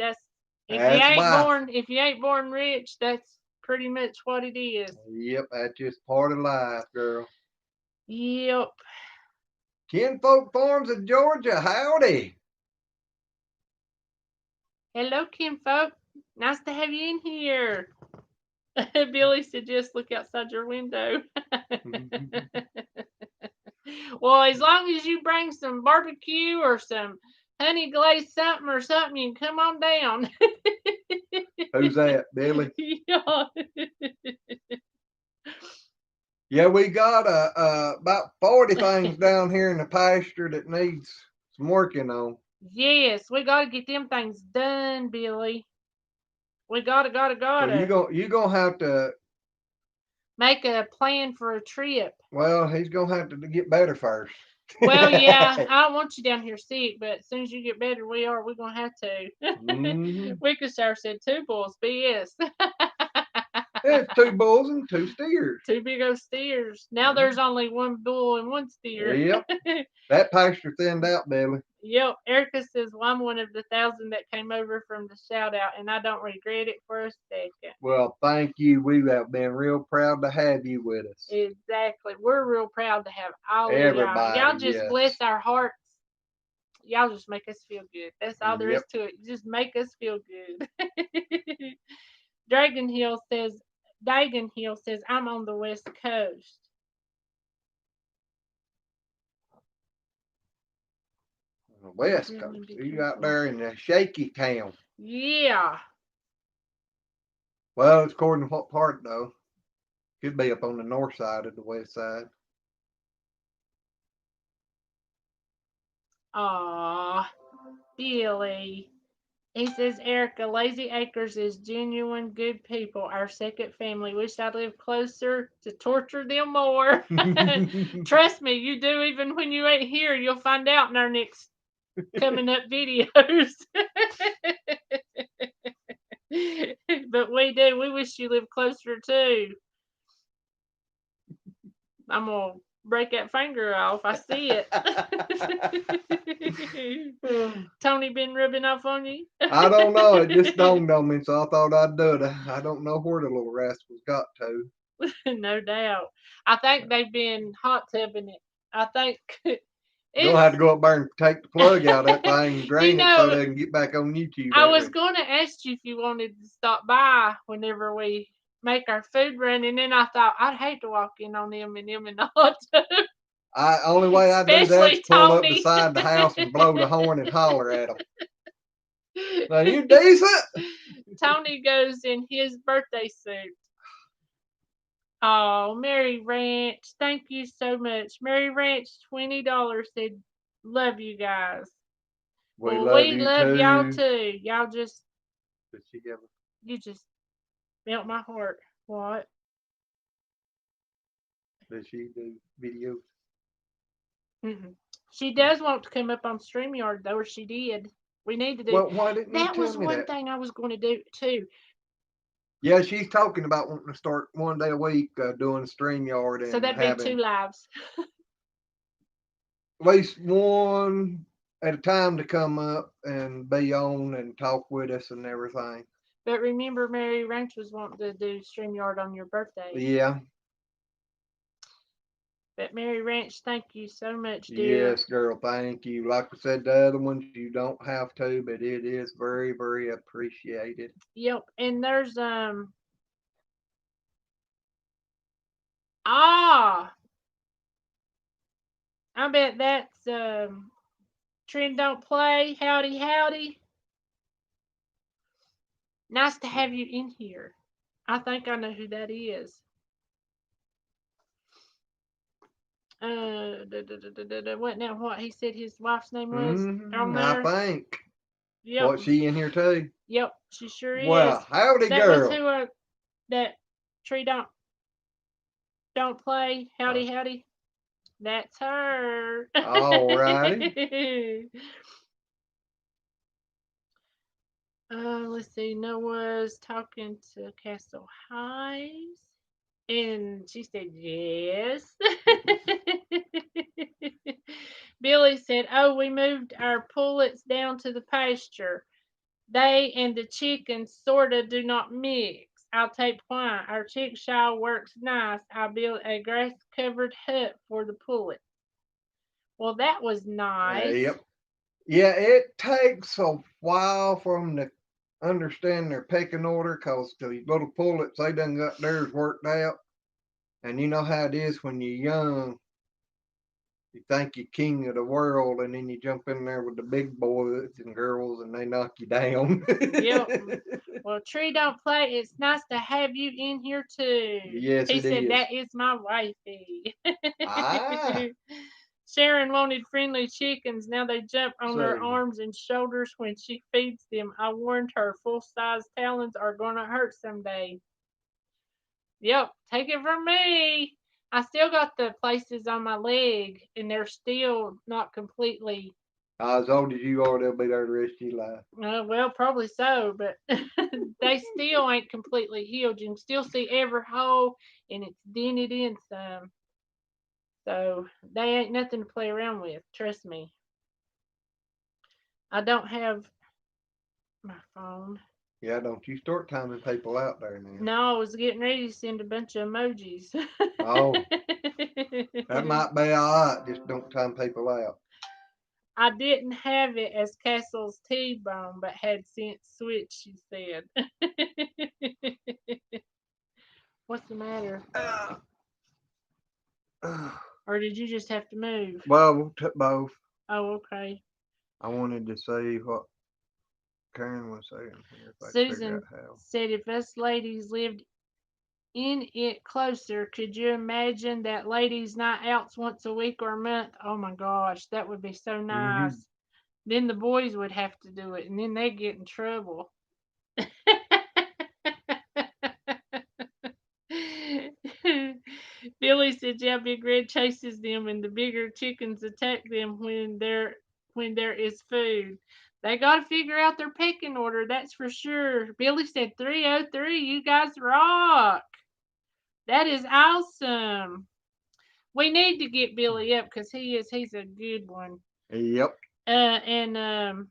[SPEAKER 2] If you ain't born rich, that's pretty much what it is.
[SPEAKER 1] Yep, that's just part of life, girl.
[SPEAKER 2] Yep.
[SPEAKER 1] Kinfolk Farms of Georgia, howdy.
[SPEAKER 2] Hello, Kinfolk. Nice to have you in here. Billy said, just look outside your window. Well, as long as you bring some barbecue or some honey glazed something or something, you can come on down.
[SPEAKER 1] Who's that, Billy?
[SPEAKER 2] Yeah.
[SPEAKER 1] Yeah, we got about 40 things down here in the pasture that needs some working on.
[SPEAKER 2] Yes, we got to get them things done, Billy. We gotta.
[SPEAKER 1] So you gonna have to
[SPEAKER 2] make a plan for a trip.
[SPEAKER 1] Well, he's gonna have to get better first.
[SPEAKER 2] Well, yeah, I don't want you down here sick, but as soon as you get better, we're gonna have to. Mm-hmm. Wickershire said 2 bulls, BS.
[SPEAKER 1] It's 2 bulls and 2 steers.
[SPEAKER 2] 2 big old steers. Now there's only 1 bull and 1 steer.
[SPEAKER 1] Yep. That pasture thinned out, Billy.
[SPEAKER 2] Yep. Erica says, well, I'm one of the 1,000 that came over from the shout out, and I don't regret it for a second.
[SPEAKER 1] Well, thank you. We have been real proud to have you with us.
[SPEAKER 2] Exactly. We're real proud to have all of y'all. Y'all just bless our hearts. Y'all just make us feel good. That's all there is to it. Just make us feel good. Dagon Hill says, I'm on the West Coast.
[SPEAKER 1] West Coast. You out there in the shaky town.
[SPEAKER 2] Yeah.
[SPEAKER 1] Well, it's according to what part, though. Could be up on the north side of the west side.
[SPEAKER 2] Aw, Billy. He says, Erica, Lazy Acres is genuine good people. Our second family. Wish I lived closer to torture them more. Trust me, you do. Even when you ain't here, you'll find out in our next coming up videos. But we do. We wish you lived closer too. I'm gonna break that finger off. I see it. Tony been rubbing off on you?
[SPEAKER 1] I don't know. It just dawned on me, so I thought I'd do it. I don't know where the little rascal's got to.
[SPEAKER 2] No doubt. I think they've been hot tubbing it. I think
[SPEAKER 1] You'll have to go up there and take the plug out of that thing and drain it so they can get back on YouTube.
[SPEAKER 2] I was going to ask you if you wanted to stop by whenever we make our food run, and then I thought I'd hate to walk in on them in the hot tub.
[SPEAKER 1] Only way I do that is pull up beside the house and blow the horn and holler at them. Now you decent?
[SPEAKER 2] Tony goes in his birthday suit. Oh, Mary Ranch, thank you so much. Mary Ranch, $20 said, love you guys.
[SPEAKER 1] We love
[SPEAKER 2] y'all too. Y'all just,
[SPEAKER 1] did she ever?
[SPEAKER 2] You just melt my heart. What?
[SPEAKER 1] Does she do videos?
[SPEAKER 2] Mm-mm. She does want to come up on StreamYard though, or she did. We need to do.
[SPEAKER 1] Well, why didn't
[SPEAKER 2] that
[SPEAKER 1] you
[SPEAKER 2] was
[SPEAKER 1] tell me
[SPEAKER 2] one
[SPEAKER 1] that?
[SPEAKER 2] thing I was going to do too.
[SPEAKER 1] Yeah, she's talking about wanting to start one day a week doing StreamYard and
[SPEAKER 2] so that'd be 2 lives.
[SPEAKER 1] At least one at a time to come up and be on and talk with us and everything.
[SPEAKER 2] But remember, Mary Ranch was wanting to do StreamYard on your birthday.
[SPEAKER 1] Yeah.
[SPEAKER 2] But Mary Ranch, thank you so much, dear.
[SPEAKER 1] Yes, girl, thank you. Like I said, the other ones you don't have to, but it is very, very appreciated.
[SPEAKER 2] Yep, and there's I bet that's Trend Don't Play. Howdy, howdy. Nice to have you in here. I think I know who that is. What now? What he said his wife's name was on there?
[SPEAKER 1] I think.
[SPEAKER 2] Yep.
[SPEAKER 1] What, she in here too?
[SPEAKER 2] Yep, she sure is.
[SPEAKER 1] Well, howdy,
[SPEAKER 2] that
[SPEAKER 1] girl.
[SPEAKER 2] That was who that Tree Don't Play. Howdy, howdy. That's her.
[SPEAKER 1] All righty.
[SPEAKER 2] Let's see. Noah's talking to Castle Highs. And she said, yes. Billy said, oh, we moved our pullets down to the pasture. They and the chickens sorta do not mix. I'll tell you why. Our chickshaw works nice. I built a grass-covered hut for the pullets. Well, that was nice.
[SPEAKER 1] Yep. Yeah, it takes a while for them to understand their pecking order because the little pullets, they done got theirs worked out. And you know how it is when you're young. You think you're king of the world, and then you jump in there with the big boys and girls, and they knock you down.
[SPEAKER 2] Yep. Well, Tree Don't Play, it's nice to have you in here too.
[SPEAKER 1] Yes,
[SPEAKER 2] he said, that is my wifey. Sharon wanted friendly chickens. Now they jump on her arms and shoulders when she feeds them. I warned her full-size talons are going to hurt someday. Yep, take it from me. I still got the places on my leg, and they're still not completely.
[SPEAKER 1] As old as you are, they'll be there the rest of your life.
[SPEAKER 2] Well, probably so, but they still ain't completely healed. You can still see every hole, and it's dented in some. So they ain't nothing to play around with. Trust me. I don't have my phone.
[SPEAKER 1] Yeah, don't you start timing people out there now.
[SPEAKER 2] No, I was getting ready to send a bunch of emojis.
[SPEAKER 1] Oh. That might be alright. Just don't time people out.
[SPEAKER 2] I didn't have it as Castle's T-bone, but had since switched, she said. What's the matter? Or did you just have to move?
[SPEAKER 1] Well, we'll took both.
[SPEAKER 2] Oh, okay.
[SPEAKER 1] I wanted to see what Karen was saying here.
[SPEAKER 2] Susan said if us ladies lived in it closer, could you imagine that ladies' night outs once a week or a month? Oh my gosh, that would be so nice. Mm-hmm. Then the boys would have to do it, and then they get in trouble. Billy said, yeah, Big Red chases them, and the bigger chickens attack them when when there is food. They got to figure out their pecking order, that's for sure. Billy said 303. You guys rock. That is awesome. We need to get Billy up because he's a good one.
[SPEAKER 1] Yep.
[SPEAKER 2] And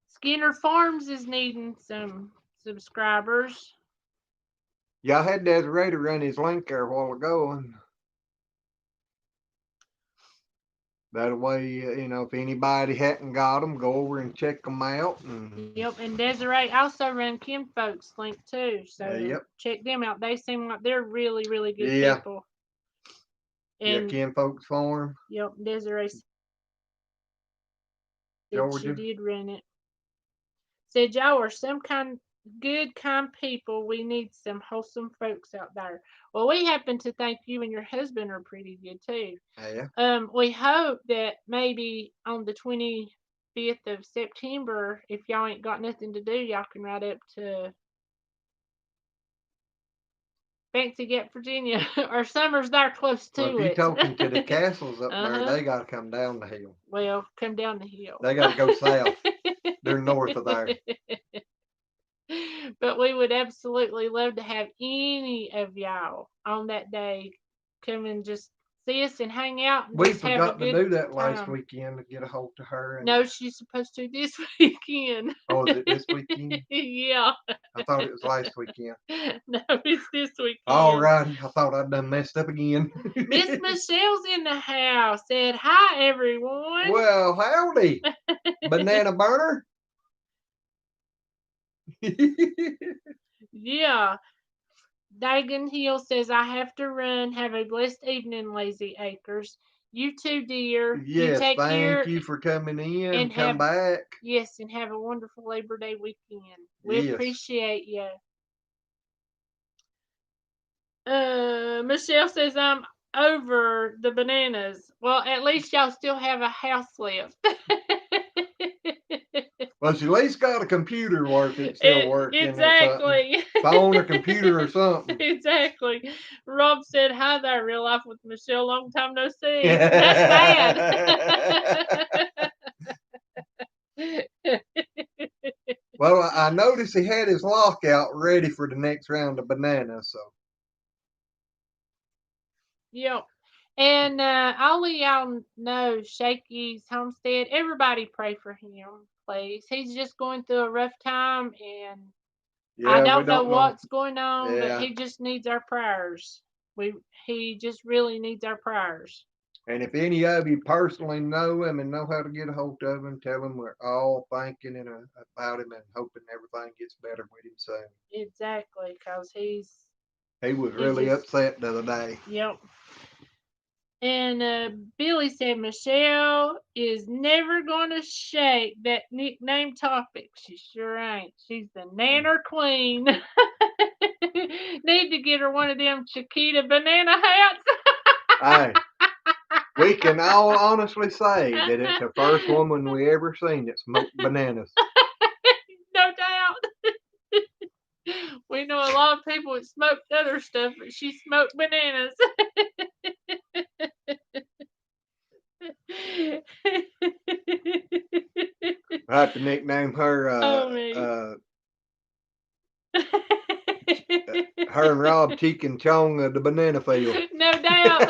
[SPEAKER 2] Skinner Farms is needing some subscribers.
[SPEAKER 1] Yeah, I had Desiree to run his link there a while ago, and that way, if anybody hadn't got them, go over and check them out.
[SPEAKER 2] Yep, and Desiree also ran Kim Folks link too, so check them out. They seem like they're really, really good people. And
[SPEAKER 1] Kim Folks Farm.
[SPEAKER 2] Yep, Desiree said she did run it. Said y'all are some good, kind people. We need some wholesome folks out there. Well, we happen to think you and your husband are pretty good too.
[SPEAKER 1] Yeah.
[SPEAKER 2] We hope that maybe on the 25th of September, if y'all ain't got nothing to do, y'all can ride up to Fancy Gap, Virginia, or Summer's there close to it.
[SPEAKER 1] If you're talking to the castles up there, they got to come down the hill.
[SPEAKER 2] Well, come down the hill.
[SPEAKER 1] They got to go south. They're north of there.
[SPEAKER 2] But we would absolutely love to have any of y'all on that day come and just see us and hang out. And
[SPEAKER 1] we forgot to do that last weekend to get a hold of her.
[SPEAKER 2] No, she's supposed to this weekend.
[SPEAKER 1] Oh, is it this weekend?
[SPEAKER 2] Yeah.
[SPEAKER 1] I thought it was last weekend.
[SPEAKER 2] No, it's this weekend.
[SPEAKER 1] All right. I thought I'd done messed up again.
[SPEAKER 2] Miss Michelle's in the house. Said hi, everyone.
[SPEAKER 1] Well, howdy, banana burner.
[SPEAKER 2] Yeah. Dagan Hill says, I have to run. Have a blessed evening, Lazy Acres. You too, dear.
[SPEAKER 1] Yes, thank you for coming in and come back.
[SPEAKER 2] Yes, and have a wonderful Labor Day weekend. We appreciate you. Michelle says, I'm over the bananas. Well, at least y'all still have a house left.
[SPEAKER 1] Well, she at least got a computer working, still working.
[SPEAKER 2] Exactly.
[SPEAKER 1] Phone or computer or something.
[SPEAKER 2] Exactly. Rob said, hi there, real life with Michelle. Long time no see. That's bad.
[SPEAKER 1] Well, I noticed he had his lockout ready for the next round of bananas, so.
[SPEAKER 2] Yep. And all of y'all know Shaky's homestead. Everybody pray for him, please. He's just going through a rough time, and I don't know what's going on, but he just needs our prayers. He just really needs our prayers.
[SPEAKER 1] And if any of you personally know him and know how to get a hold of him, tell him we're all thinking about him and hoping everything gets better with him soon.
[SPEAKER 2] Exactly, because he
[SPEAKER 1] was really upset the other day.
[SPEAKER 2] Yep. And Billy said Michelle is never going to shake that nickname topic. She sure ain't. She's the nanner queen. Need to get her one of them Chiquita banana hats.
[SPEAKER 1] Hey, we can all honestly say that it's the first woman we ever seen that smoked bananas.
[SPEAKER 2] No doubt. We know a lot of people that smoked other stuff, but she smoked bananas.
[SPEAKER 1] I have to nickname her her and Rob Cheek and Chong of the banana field.
[SPEAKER 2] No doubt.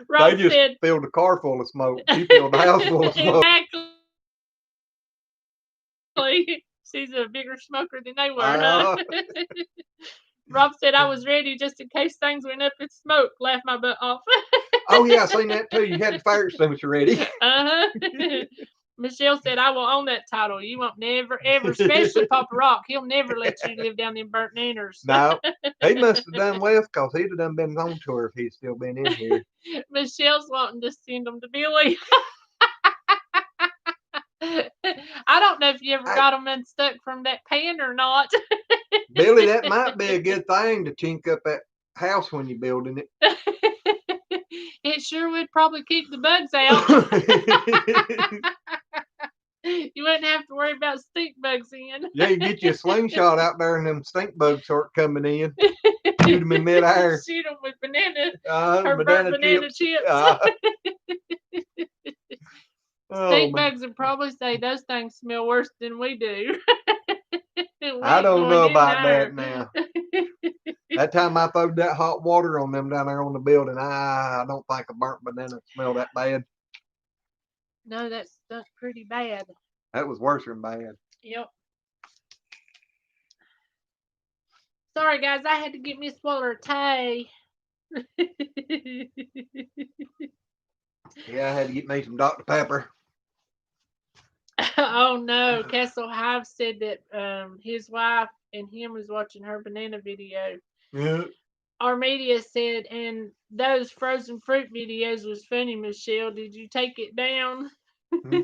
[SPEAKER 1] Rob they just filled the car full of smoke. She filled the house full of smoke.
[SPEAKER 2] Exactly. She's a bigger smoker than they were, huh? Rob said I was ready just in case things went up in smoke. Laughed my butt off.
[SPEAKER 1] Oh, yeah, I seen that too. You had the fire extinguisher ready.
[SPEAKER 2] Michelle said, I will own that title. You won't never, ever, especially Papa Rock. He'll never let you live down in burnt nanners.
[SPEAKER 1] No, he must have done left because he'd have done been on tour if he'd still been in here.
[SPEAKER 2] Michelle's wanting to send them to Billy. I don't know if you ever got them unstuck from that pan or not.
[SPEAKER 1] Billy, that might be a good thing to chink up that house when you're building it.
[SPEAKER 2] It sure would probably keep the bugs out. You wouldn't have to worry about stink bugs in.
[SPEAKER 1] Yeah, you get you a slingshot out there and them stink bugs start coming in. Shoot them in midair.
[SPEAKER 2] Shoot them with banana
[SPEAKER 1] chips.
[SPEAKER 2] chips. Stink bugs would probably say those things smell worse than we do.
[SPEAKER 1] I don't know about that now. That time I throwed that hot water on them down there on the building, I don't think a burnt banana smelled that bad.
[SPEAKER 2] No, that's pretty bad.
[SPEAKER 1] That was worse than bad.
[SPEAKER 2] Yep. Sorry, guys, I had to get me a swallow of tea.
[SPEAKER 1] Yeah, I had to get me some Dr. Pepper.
[SPEAKER 2] Oh no, Castle Hive said that his wife and him was watching her banana video.
[SPEAKER 1] Yeah.
[SPEAKER 2] Our media said, and those frozen fruit videos was funny, Michelle. Did you take it down? Hmm.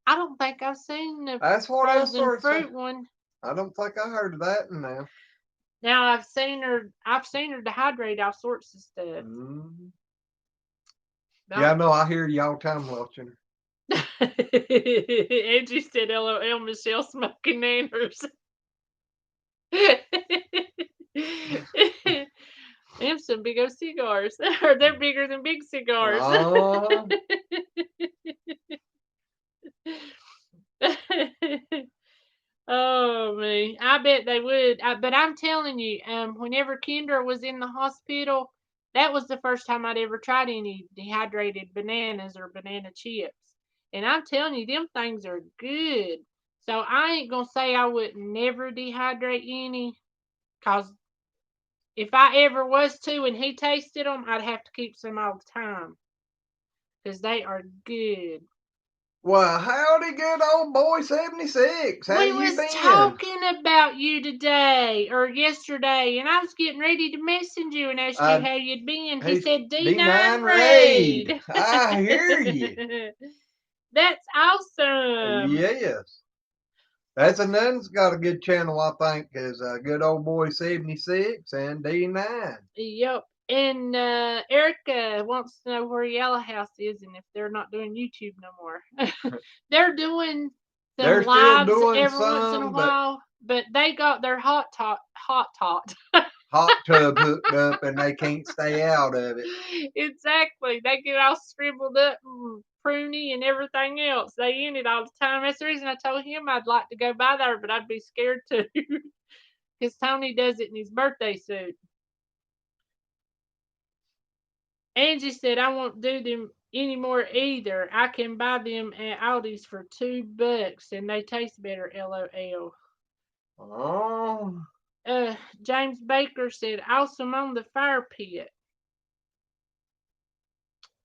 [SPEAKER 2] I don't think I've seen the frozen fruit one.
[SPEAKER 1] I don't think I heard of that now.
[SPEAKER 2] Now I've seen her dehydrate all sorts of stuff.
[SPEAKER 1] Yeah, I know. I hear you all the time watching her.
[SPEAKER 2] Angie said, "LOL, Michelle smoking nanners." Them some big old cigars. Or they're bigger than big cigars. Oh me, I bet they would. But I'm telling you, whenever Kendra was in the hospital, that was the first time I'd ever tried any dehydrated bananas or banana chips. And I'm telling you, them things are good. So I ain't gonna say I would never dehydrate any, cause if I ever was to and he tasted them, I'd have to keep some all the time, cause they are good.
[SPEAKER 1] Well, howdy, good old boy 76. How you been?
[SPEAKER 2] We was talking about you today or yesterday, and I was getting ready to message you and ask you how you'd been. He said D9 raid.
[SPEAKER 1] I hear you.
[SPEAKER 2] That's awesome.
[SPEAKER 1] Yes. That's another's got a good channel, I think, is good old boy 76 and D9.
[SPEAKER 2] Yep. And Erica wants to know where Yellow House is and if they're not doing YouTube no more. They're doing some lives every once in a while, but they got their hot tub
[SPEAKER 1] hooked up and they can't stay out of it.
[SPEAKER 2] Exactly. They get all scribbled up and pruny and everything else. They in it all the time. That's the reason I told him I'd like to go by there, but I'd be scared to. Because Tony does it in his birthday suit. Angie said, I won't do them anymore either. I can buy them at Aldi's for $2 and they taste better, LOL.
[SPEAKER 1] Oh.
[SPEAKER 2] James Baker said, awesome on the fire pit.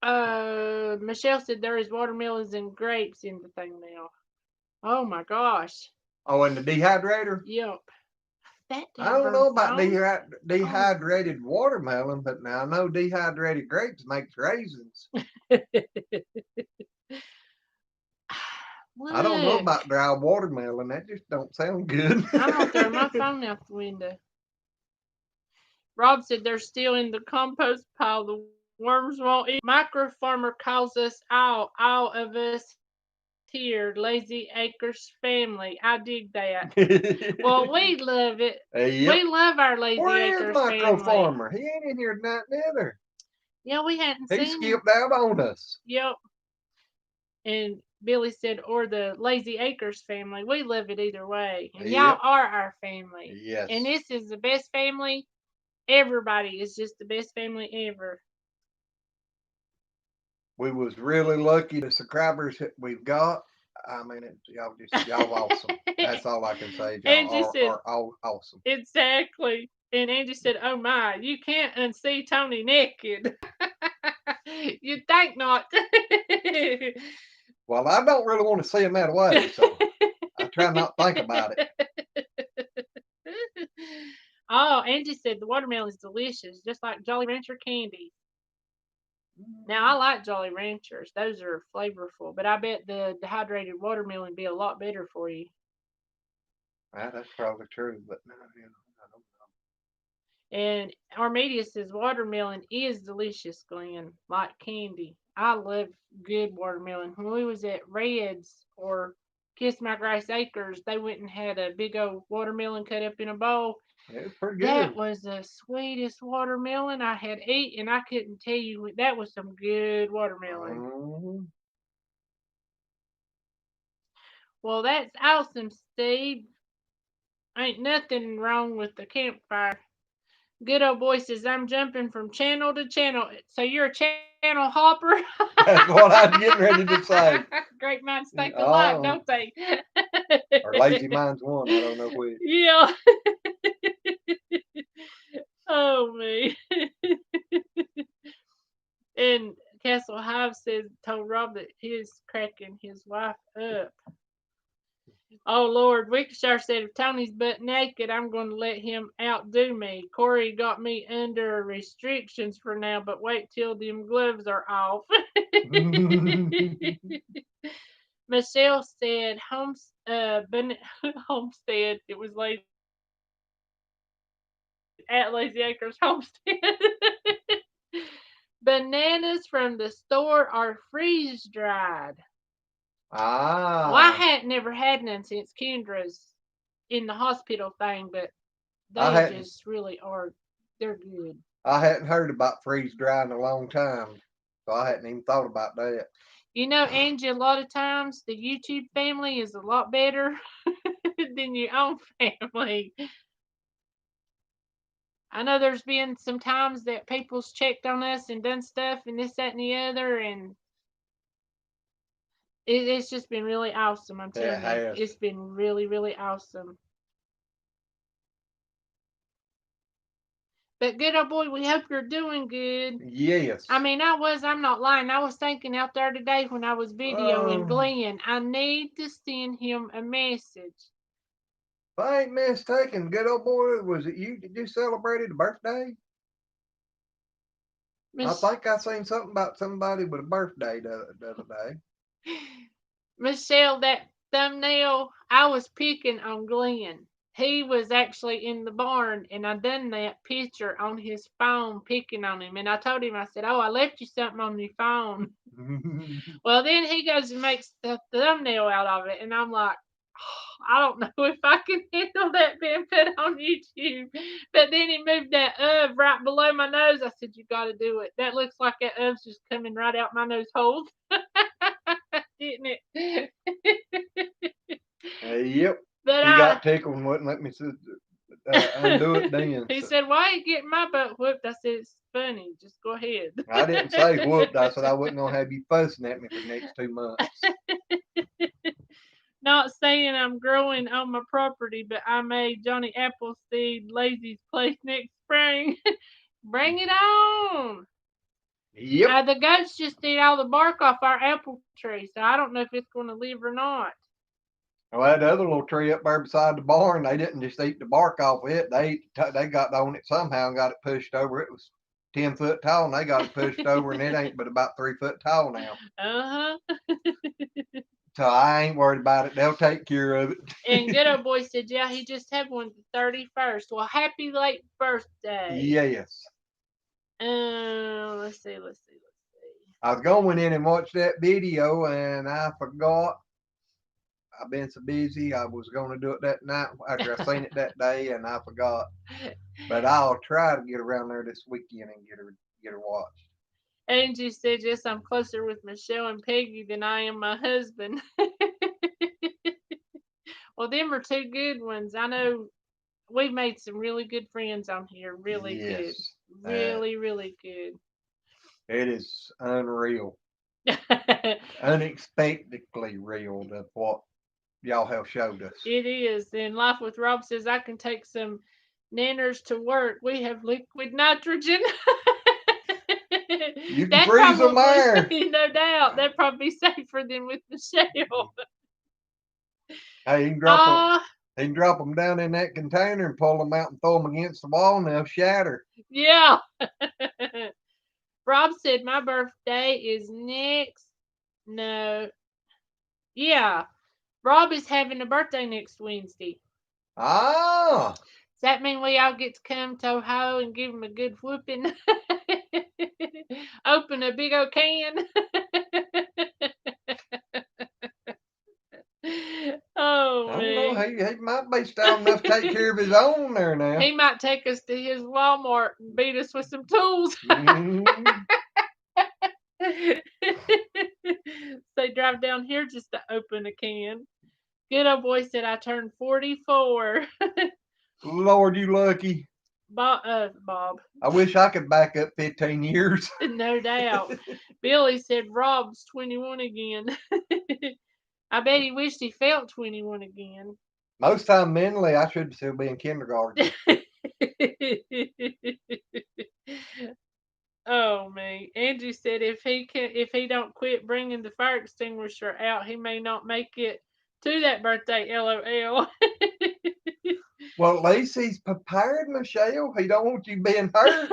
[SPEAKER 2] Michelle said there is watermelons and grapes in the thing now. Oh my gosh.
[SPEAKER 1] Oh, in the dehydrator?
[SPEAKER 2] Yep.
[SPEAKER 1] I don't know about dehydrated watermelon, but now I know dehydrated grapes makes raisins. I don't know about dry watermelon. That just don't sound good.
[SPEAKER 2] I'm gonna throw my phone out the window. Rob said they're still in the compost pile. The worms won't eat. Micro farmer calls us all of us here, Lazy Acres family. I dig that. Well, we love it. Yep. We love our Lazy Acres family.
[SPEAKER 1] Micro farmer? He ain't in here tonight neither.
[SPEAKER 2] Yeah, we hadn't seen him.
[SPEAKER 1] He skipped out on us.
[SPEAKER 2] Yep. And Billy said, or the Lazy Acres family. We love it either way. And y'all are our family.
[SPEAKER 1] Yes.
[SPEAKER 2] And this is the best family. Everybody is just the best family ever.
[SPEAKER 1] We was really lucky the subscribers that we've got. I mean, y'all awesome. That's all I can say. Y'all are awesome.
[SPEAKER 2] Exactly. And Angie said, oh my, you can't unsee Tony naked. You'd think not.
[SPEAKER 1] Well, I don't really want to see him that way, so I try not to think about it.
[SPEAKER 2] Oh, Angie said the watermelon is delicious, just like Jolly Rancher candy. Now, I like Jolly Ranchers. Those are flavorful, but I bet the dehydrated watermelon would be a lot better for you.
[SPEAKER 1] Well, that's probably true, but no, I don't know.
[SPEAKER 2] And Armedia says watermelon is delicious, Glenn, like candy. I love good watermelon. When we was at Red's or Kiss My Grace Acres, they went and had a big old watermelon cut up in a bowl.
[SPEAKER 1] It was pretty good.
[SPEAKER 2] That was the sweetest watermelon I had eaten. I couldn't tell you. That was some good watermelon. Well, that's awesome, Steve. Ain't nothing wrong with the campfire. Good old boy says, I'm jumping from channel to channel. So you're a channel hopper?
[SPEAKER 1] That's what I was getting ready to say.
[SPEAKER 2] Great minds think alike, don't they?
[SPEAKER 1] Or lazy minds one, I don't know which.
[SPEAKER 2] Yeah. Oh, me. And Castle Hive says, told Rob that he's cracking his wife up. Oh, Lord. Wickshire said, if Tony's butt naked, I'm going to let him outdo me. Corey got me under restrictions for now, but wait till them gloves are off. Michelle said, Homestead. It was at Lazy Acres Homestead. Bananas from the store are freeze dried.
[SPEAKER 1] Ah.
[SPEAKER 2] Well, I hadn't never had none since Kendra's in the hospital thing, but they just really are. They're good.
[SPEAKER 1] I hadn't heard about freeze drying in a long time, so I hadn't even thought about that.
[SPEAKER 2] You know, Angie, a lot of times the YouTube family is a lot better than your own family. I know there's been some times that people's checked on us and done stuff and this, that, and the other, and it's just been really awesome. I'm telling you, it's been really, really awesome. But good old boy, we hope you're doing good.
[SPEAKER 1] Yes.
[SPEAKER 2] I mean, I'm not lying. I was thinking out there today when I was videoing Glenn, I need to send him a message.
[SPEAKER 1] If I ain't mistaken, good old boy, was it you that just celebrated a birthday? I think I seen something about somebody with a birthday the other day.
[SPEAKER 2] Michelle, that thumbnail, I was picking on Glenn. He was actually in the barn, and I done that picture on his phone, picking on him. And I told him, I said, "Oh, I left you something on your phone." Well, then he goes and makes the thumbnail out of it, and I'm like, oh, I don't know if I can handle that being put on YouTube. But then he moved that right below my nose. I said, "You got to do it. That looks like that just coming right out my nose hole." Didn't it?
[SPEAKER 1] Yep. But he got tickled and wouldn't let me undo it then.
[SPEAKER 2] He said, "Why are you getting my butt whooped?" I said, "It's funny. Just go ahead."
[SPEAKER 1] I didn't say whooped. I said I wasn't going to have you fussing at me for the next 2 months.
[SPEAKER 2] Not saying I'm growing on my property, but I made Johnny Appleseed Lazy's place next spring. Bring it on.
[SPEAKER 1] Yep.
[SPEAKER 2] The goats just eat all the bark off our apple tree, so I don't know if it's going to live or not.
[SPEAKER 1] Well, that other little tree up there beside the barn, they didn't just eat the bark off of it. They got on it somehow and got it pushed over. It was 10 foot tall, and they got it pushed over, and it ain't but about 3 foot tall now. So I ain't worried about it. They'll take care of it.
[SPEAKER 2] And good old boy said, yeah, he just had one the 31st. Well, happy late birthday.
[SPEAKER 1] Yes.
[SPEAKER 2] Let's see.
[SPEAKER 1] I was going in and watch that video, and I forgot. I've been so busy. I was going to do it that night after I seen it that day, and I forgot. But I'll try to get around there this weekend and get her watched.
[SPEAKER 2] Angie said, yes, I'm closer with Michelle and Peggy than I am my husband. Well, them are two good ones. I know we've made some really good friends on here. Really good. Really, really good.
[SPEAKER 1] It is unreal. Unexpectedly real to what y'all have showed us.
[SPEAKER 2] It is. And Life with Rob says, I can take some nanners to work. We have liquid nitrogen.
[SPEAKER 1] You can freeze them there.
[SPEAKER 2] No doubt. That'd probably be safer than with Michelle.
[SPEAKER 1] Hey, you can drop them down in that container and pull them out and throw them against the wall and they'll shatter.
[SPEAKER 2] Yeah. Rob said my birthday is next. No. Yeah. Rob is having a birthday next Wednesday.
[SPEAKER 1] Ah.
[SPEAKER 2] Does that mean we all get to come to Ohio and give him a good whooping? Open a big old can? Oh,
[SPEAKER 1] I don't know. He might be strong enough to take care of his own there now.
[SPEAKER 2] He might take us to his Walmart and beat us with some tools. They drive down here just to open a can. Good old boy said I turned 44.
[SPEAKER 1] Lord, you lucky.
[SPEAKER 2] Bob.
[SPEAKER 1] I wish I could back up 15 years.
[SPEAKER 2] No doubt. Billy said Rob's 21 again. I bet he wished he felt 21 again.
[SPEAKER 1] Most time mentally, I should still be in kindergarten.
[SPEAKER 2] Oh me. Angie said if he don't quit bringing the fire extinguisher out, he may not make it to that birthday. LOL.
[SPEAKER 1] Well, at least he's prepared, Michelle. He don't want you being hurt.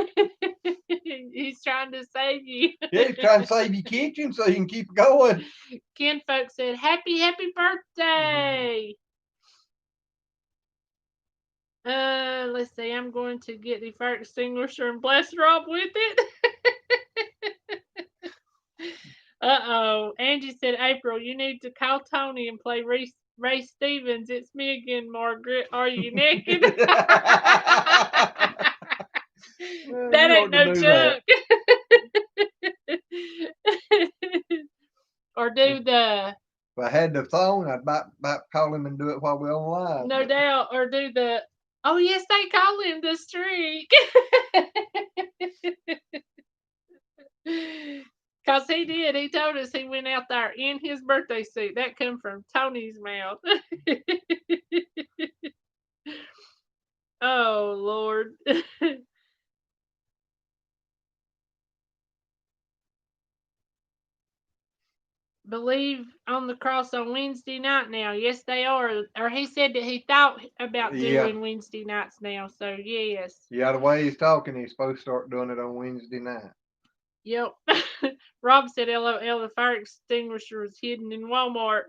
[SPEAKER 2] He's trying to save you.
[SPEAKER 1] Yeah, he's trying to save your kitchen so you can keep going.
[SPEAKER 2] Ken folks said, happy birthday. Let's see. I'm going to get the fire extinguisher and blast Rob with it. Uh-oh. Angie said, April, you need to call Tony and play Ray Stevens. It's me again, Margaret. Are you naked? That ain't no joke. Or do the...
[SPEAKER 1] If I had the phone, I'd about call him and do it while we're on live.
[SPEAKER 2] No doubt. Or do the... Oh, yes, they call him the streak. Because he did. He told us he went out there in his birthday suit. That come from Tony's mouth. Oh, Lord. Believe on the cross on Wednesday night now. Yes, they are. Or he said that he thought about doing Wednesday nights now. So, yes.
[SPEAKER 1] Yeah, the way he's talking, he's supposed to start doing it on Wednesday night. Yep.
[SPEAKER 2] Rob said, LOL, the fire extinguisher was hidden in Walmart.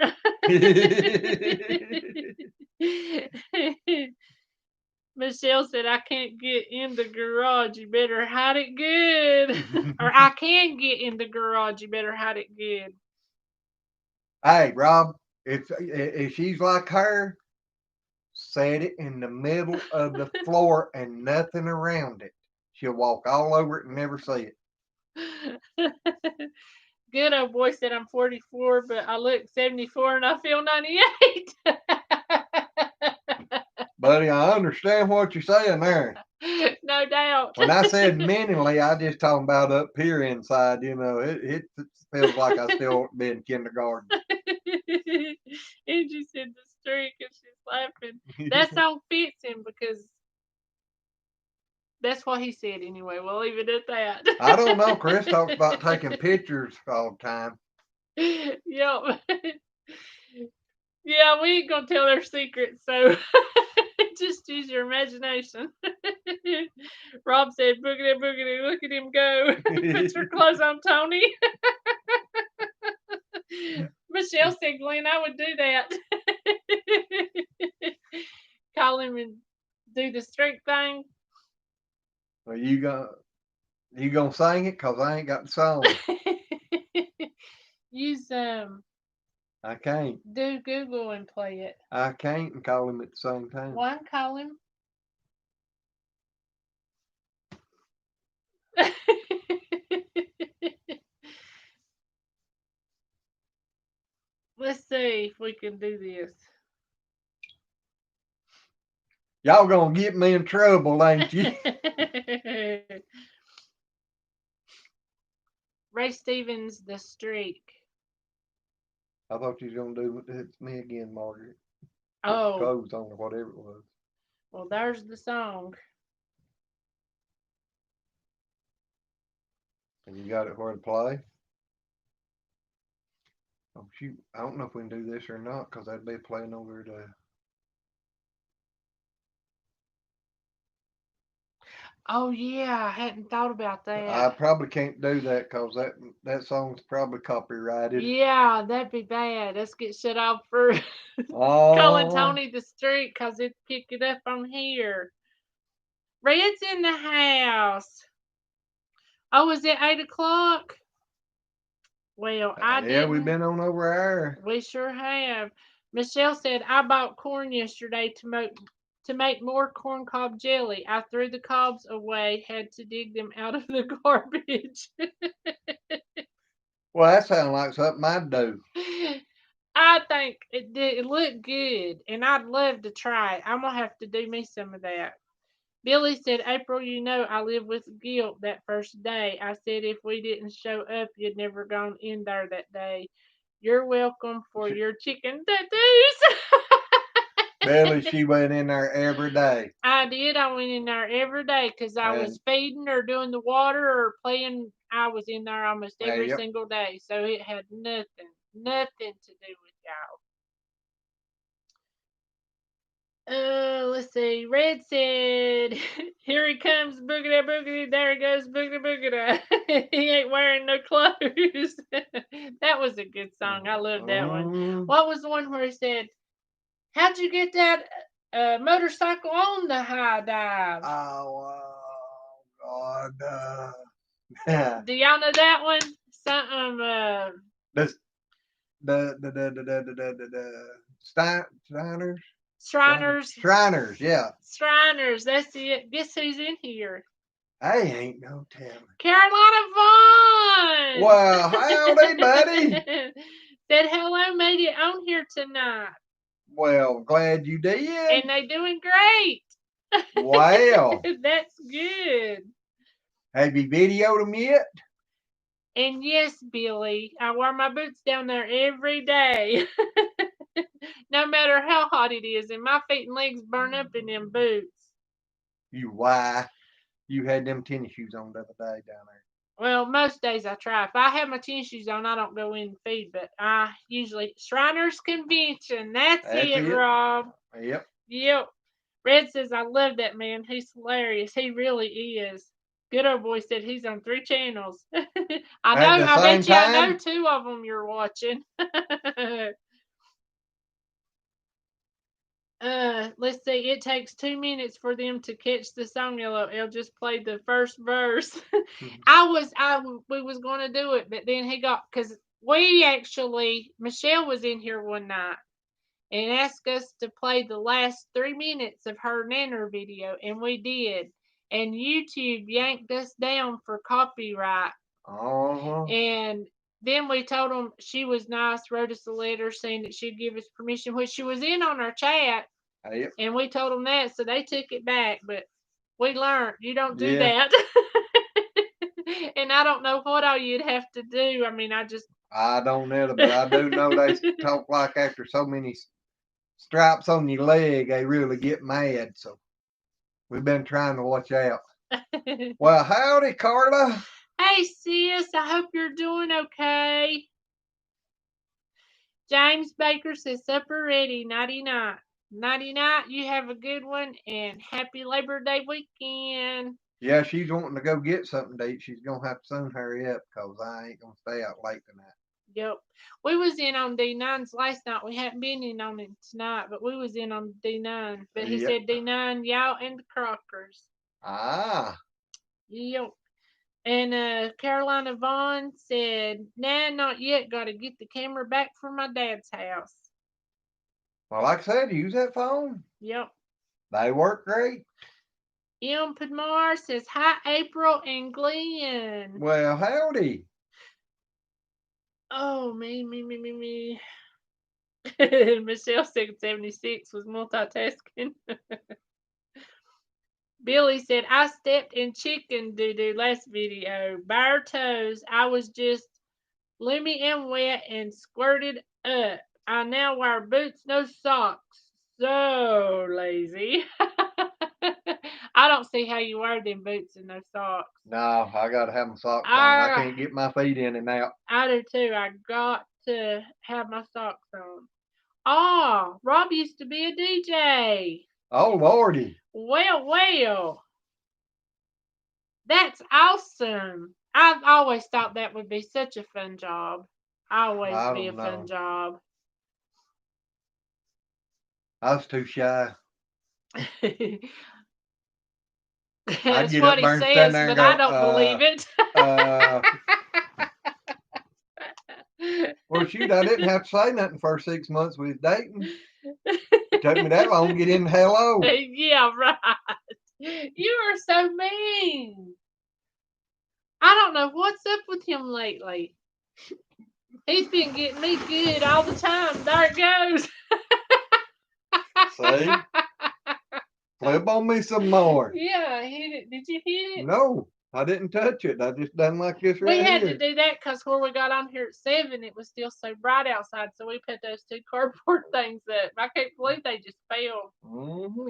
[SPEAKER 2] Michelle said, I can't get in the garage. You better hide it good. Or I can get in the garage. You better hide it good.
[SPEAKER 1] Hey, Rob, if she's like her, set it in the middle of the floor and nothing around it. She'll walk all over it and never see it.
[SPEAKER 2] Good old boy said I'm 44, but I look 74 and I feel 98.
[SPEAKER 1] Buddy, I understand what you're saying there.
[SPEAKER 2] No doubt.
[SPEAKER 1] When I said mentally, I just talking about up here inside. You know, it feels like I still be in kindergarten.
[SPEAKER 2] Angie said the streak and she's laughing. That song fits him because that's what he said anyway. We'll leave it at that.
[SPEAKER 1] I don't know. Chris talks about taking pictures all the time.
[SPEAKER 2] Yep. Yeah, we ain't gonna tell their secrets, so just use your imagination. Rob said, boogity, boogity, look at him go. Put your clothes on, Tony. Michelle said, Glenn, I would do that. Call him and do the streak thing.
[SPEAKER 1] Well, you gonna sing it? Cause I ain't got the song.
[SPEAKER 2] Use
[SPEAKER 1] I can't.
[SPEAKER 2] Do Google and play it.
[SPEAKER 1] I can't and call him at the same time.
[SPEAKER 2] One, call him. Let's see if we can do this.
[SPEAKER 1] Y'all gonna get me in trouble, ain't you?
[SPEAKER 2] Ray Stevens, The Streak.
[SPEAKER 1] I thought you was gonna do It's Me Again, Margaret.
[SPEAKER 2] Oh.
[SPEAKER 1] Clothes on or whatever it was.
[SPEAKER 2] Well, there's the song.
[SPEAKER 1] And you got it where to play? Oh shoot, I don't know if we can do this or not because I'd be playing over the...
[SPEAKER 2] Oh yeah, I hadn't thought about that.
[SPEAKER 1] I probably can't do that because that song's probably copyrighted.
[SPEAKER 2] Yeah, that'd be bad. Let's get shut off for calling Tony the Streak because it picked it up on here. Red's in the house. Oh, is it 8 o'clock? Well,
[SPEAKER 1] yeah, we've been on over there.
[SPEAKER 2] We sure have. Michelle said, I bought corn yesterday to make more corn cob jelly. I threw the cobs away, had to dig them out of the garbage.
[SPEAKER 1] Well, that sounds like something I'd do.
[SPEAKER 2] I think it looked good, and I'd love to try it. I'm gonna have to do me some of that. Billy said, April, you know I live with guilt that first day. I said if we didn't show up, you'd never gone in there that day. You're welcome for your chicken tattoos.
[SPEAKER 1] Billy, she went in there every day.
[SPEAKER 2] I did. I went in there every day because I was feeding or doing the water or playing. I was in there almost every single day. So it had nothing to do with y'all. Let's see. Red said, "Here he comes, boogity boogity. There he goes, boogity boogity. He ain't wearing no clothes." That was a good song. I love that one. What was the one where he said, "How'd you get that motorcycle on the high dive?"
[SPEAKER 1] Oh, God.
[SPEAKER 2] Do y'all know that one? Something.
[SPEAKER 1] The Steiners.
[SPEAKER 2] Shriners,
[SPEAKER 1] yeah.
[SPEAKER 2] Shriners, that's it. Guess who's in here?
[SPEAKER 1] I ain't no telling.
[SPEAKER 2] Carolina Vaughn!
[SPEAKER 1] Well, howdy, buddy.
[SPEAKER 2] Said hello, made it on here tonight.
[SPEAKER 1] Well, glad you did.
[SPEAKER 2] And they doing great.
[SPEAKER 1] Wow.
[SPEAKER 2] That's good.
[SPEAKER 1] Have you videoed them yet?
[SPEAKER 2] And yes, Billy, I wear my boots down there every day. No matter how hot it is, and my feet and legs burn up in them boots.
[SPEAKER 1] Why? You had them tennis shoes on the other day down there.
[SPEAKER 2] Well, most days I try. If I have my tennis shoes on, I don't go in and feed, but I usually Shriners Convention. That's it, Rob.
[SPEAKER 1] Yep.
[SPEAKER 2] Yep. Red says, I love that man. He's hilarious. He really is. Good old boy said he's on 3 channels. I know. I bet you I know 2 of them you're watching. Let's see. It takes 2 minutes for them to catch the song. LOL just played the first verse. We was going to do it, but then because Michelle was in here one night and asked us to play the last 3 minutes of her Nanner video, and we did. And YouTube yanked us down for copyright. And then we told them she was nice, wrote us a letter saying that she'd give us permission, which she was in on our chat. And we told them that, so they took it back. But we learned you don't do that. And I don't know what all you'd have to do. I mean,
[SPEAKER 1] I don't know, but I do know they talk like after so many stripes on your leg, they really get mad. So we've been trying to watch out. Well, howdy, Carla.
[SPEAKER 2] Hey, sis. I hope you're doing okay. James Baker says, supper ready. Nighty-night. Nighty-night. You have a good one, and happy Labor Day weekend.
[SPEAKER 1] Yeah, she's wanting to go get something to eat. She's going to have to soon hurry up because I ain't going to stay out late tonight.
[SPEAKER 2] Yep. We was in on D9's last night. We hadn't been in on it tonight, but we was in on D9. But he said D9, y'all and the Crockers.
[SPEAKER 1] Ah.
[SPEAKER 2] Yep. And Carolina Vaughn said, nah, not yet. Got to get the camera back from my dad's house.
[SPEAKER 1] Well, like I said, use that phone.
[SPEAKER 2] Yep.
[SPEAKER 1] They work great.
[SPEAKER 2] M. Padmar says, hi, April and Glenn.
[SPEAKER 1] Well, howdy.
[SPEAKER 2] Oh, me. Michelle said 76 was multitasking. Billy said, I stepped in chicken doo-doo last video. Bare toes. I was just loomy and wet and squirted up. I now wear boots, no socks. So lazy. I don't see how you wear them boots and no socks.
[SPEAKER 1] No, I got to have my socks on. I can't get my feet in and out.
[SPEAKER 2] I do too. I got to have my socks on. Oh, Rob used to be a DJ.
[SPEAKER 1] Oh, Lordy.
[SPEAKER 2] Well. That's awesome. I've always thought that would be such a fun job. Fun job.
[SPEAKER 1] I was too shy.
[SPEAKER 2] That's what he says, but I don't believe it.
[SPEAKER 1] Well, shoot, I didn't have to say nothing for 6 months we was dating. It took me that long to get in hello.
[SPEAKER 2] Yeah, right. You are so mean. I don't know what's up with him lately. He's been getting me good all the time. There it goes.
[SPEAKER 1] See? Flip on me some more.
[SPEAKER 2] Yeah, I hit it. Did you hit it?
[SPEAKER 1] No, I didn't touch it. I just done like this right
[SPEAKER 2] here. We had
[SPEAKER 1] here.
[SPEAKER 2] to do that because where we got on here at 7, it was still so bright outside, so we put those 2 cardboard things up. I can't believe they just fell.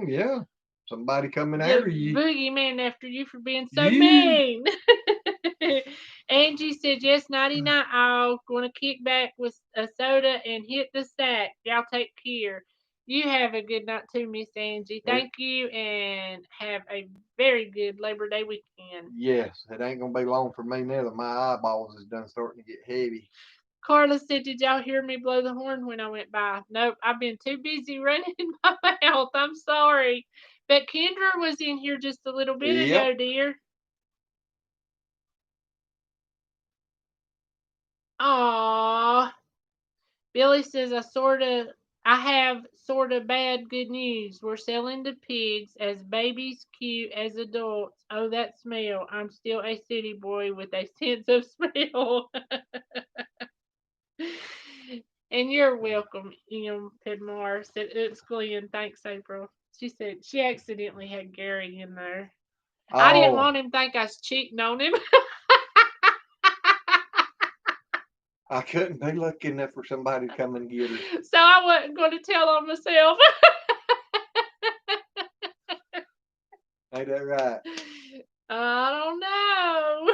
[SPEAKER 1] Yeah. Somebody coming after you.
[SPEAKER 2] Boogeyman after you for being so mean. Angie said, yes, 99 off. Going to kick back with a soda and hit the sack. Y'all take care. You have a good night too, Miss Angie. Thank you, and have a very good Labor Day weekend.
[SPEAKER 1] Yes, it ain't gonna be long for me neither. My eyeballs is done starting to get heavy.
[SPEAKER 2] Carla said, did y'all hear me blow the horn when I went by? Nope, I've been too busy running my mouth. I'm sorry. But Kendra was in here just a little bit ago, dear. Aww. Billy says, I have sort of bad good news. We're selling the pigs as babies, cute as adults. Oh, that smell. I'm still a city boy with a sense of smell. And you're welcome, Pedmore, said, oops, Glenn. Thanks, April. She said she accidentally had Gary in there. Oh. I didn't want him to think I was cheating on him.
[SPEAKER 1] I couldn't be lucky enough for somebody to come and get her.
[SPEAKER 2] So I wasn't going to tell on myself.
[SPEAKER 1] Ain't that right?
[SPEAKER 2] I don't know.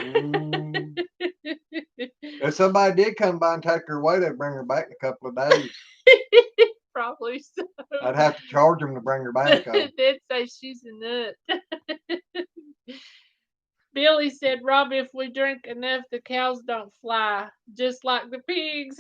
[SPEAKER 1] If somebody did come by and take her away, they'd bring her back in a couple of days.
[SPEAKER 2] Probably so.
[SPEAKER 1] I'd have to charge them to bring her back.
[SPEAKER 2] They'd say she's a nut. Billy said, Rob, if we drink enough, the cows don't fly, just like the pigs.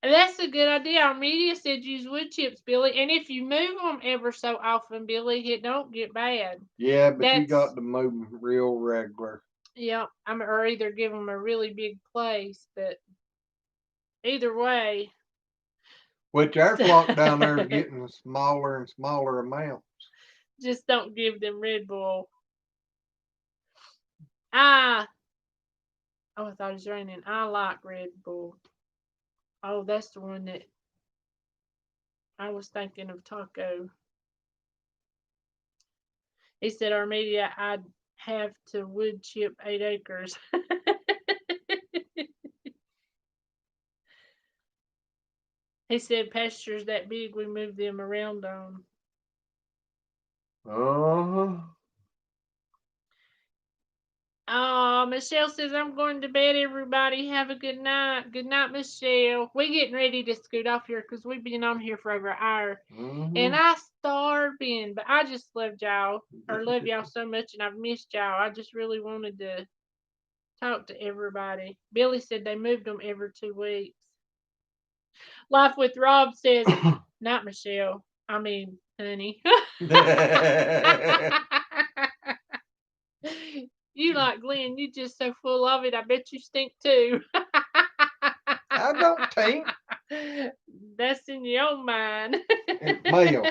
[SPEAKER 2] That's a good idea. Our media said use wood chips, Billy. And if you move them ever so often, Billy, it don't get bad.
[SPEAKER 1] Yeah, but you got to move them real regular.
[SPEAKER 2] Yeah, or either give them a really big place, but either way.
[SPEAKER 1] Which our flock down there is getting smaller and smaller amounts.
[SPEAKER 2] Just don't give them Red Bull. Oh, I thought it was raining. I like Red Bull. Oh, that's the one that I was thinking of Taco. He said, our media, I'd have to wood chip 8 acres. He said, pastures that big, we move them around on. Oh, Michelle says, I'm going to bed, everybody. Have a good night. Good night, Michelle. We getting ready to scoot off here because we've been on here for over an hour. And I starving, but I just love y'all so much, and I've missed y'all. I just really wanted to talk to everybody. Billy said they moved them every 2 weeks. Life with Rob says, not Michelle. I mean, honey. You like Glenn, you just so full of it. I bet you stink too.
[SPEAKER 1] I don't stink.
[SPEAKER 2] That's in your own mind.
[SPEAKER 1] It's male.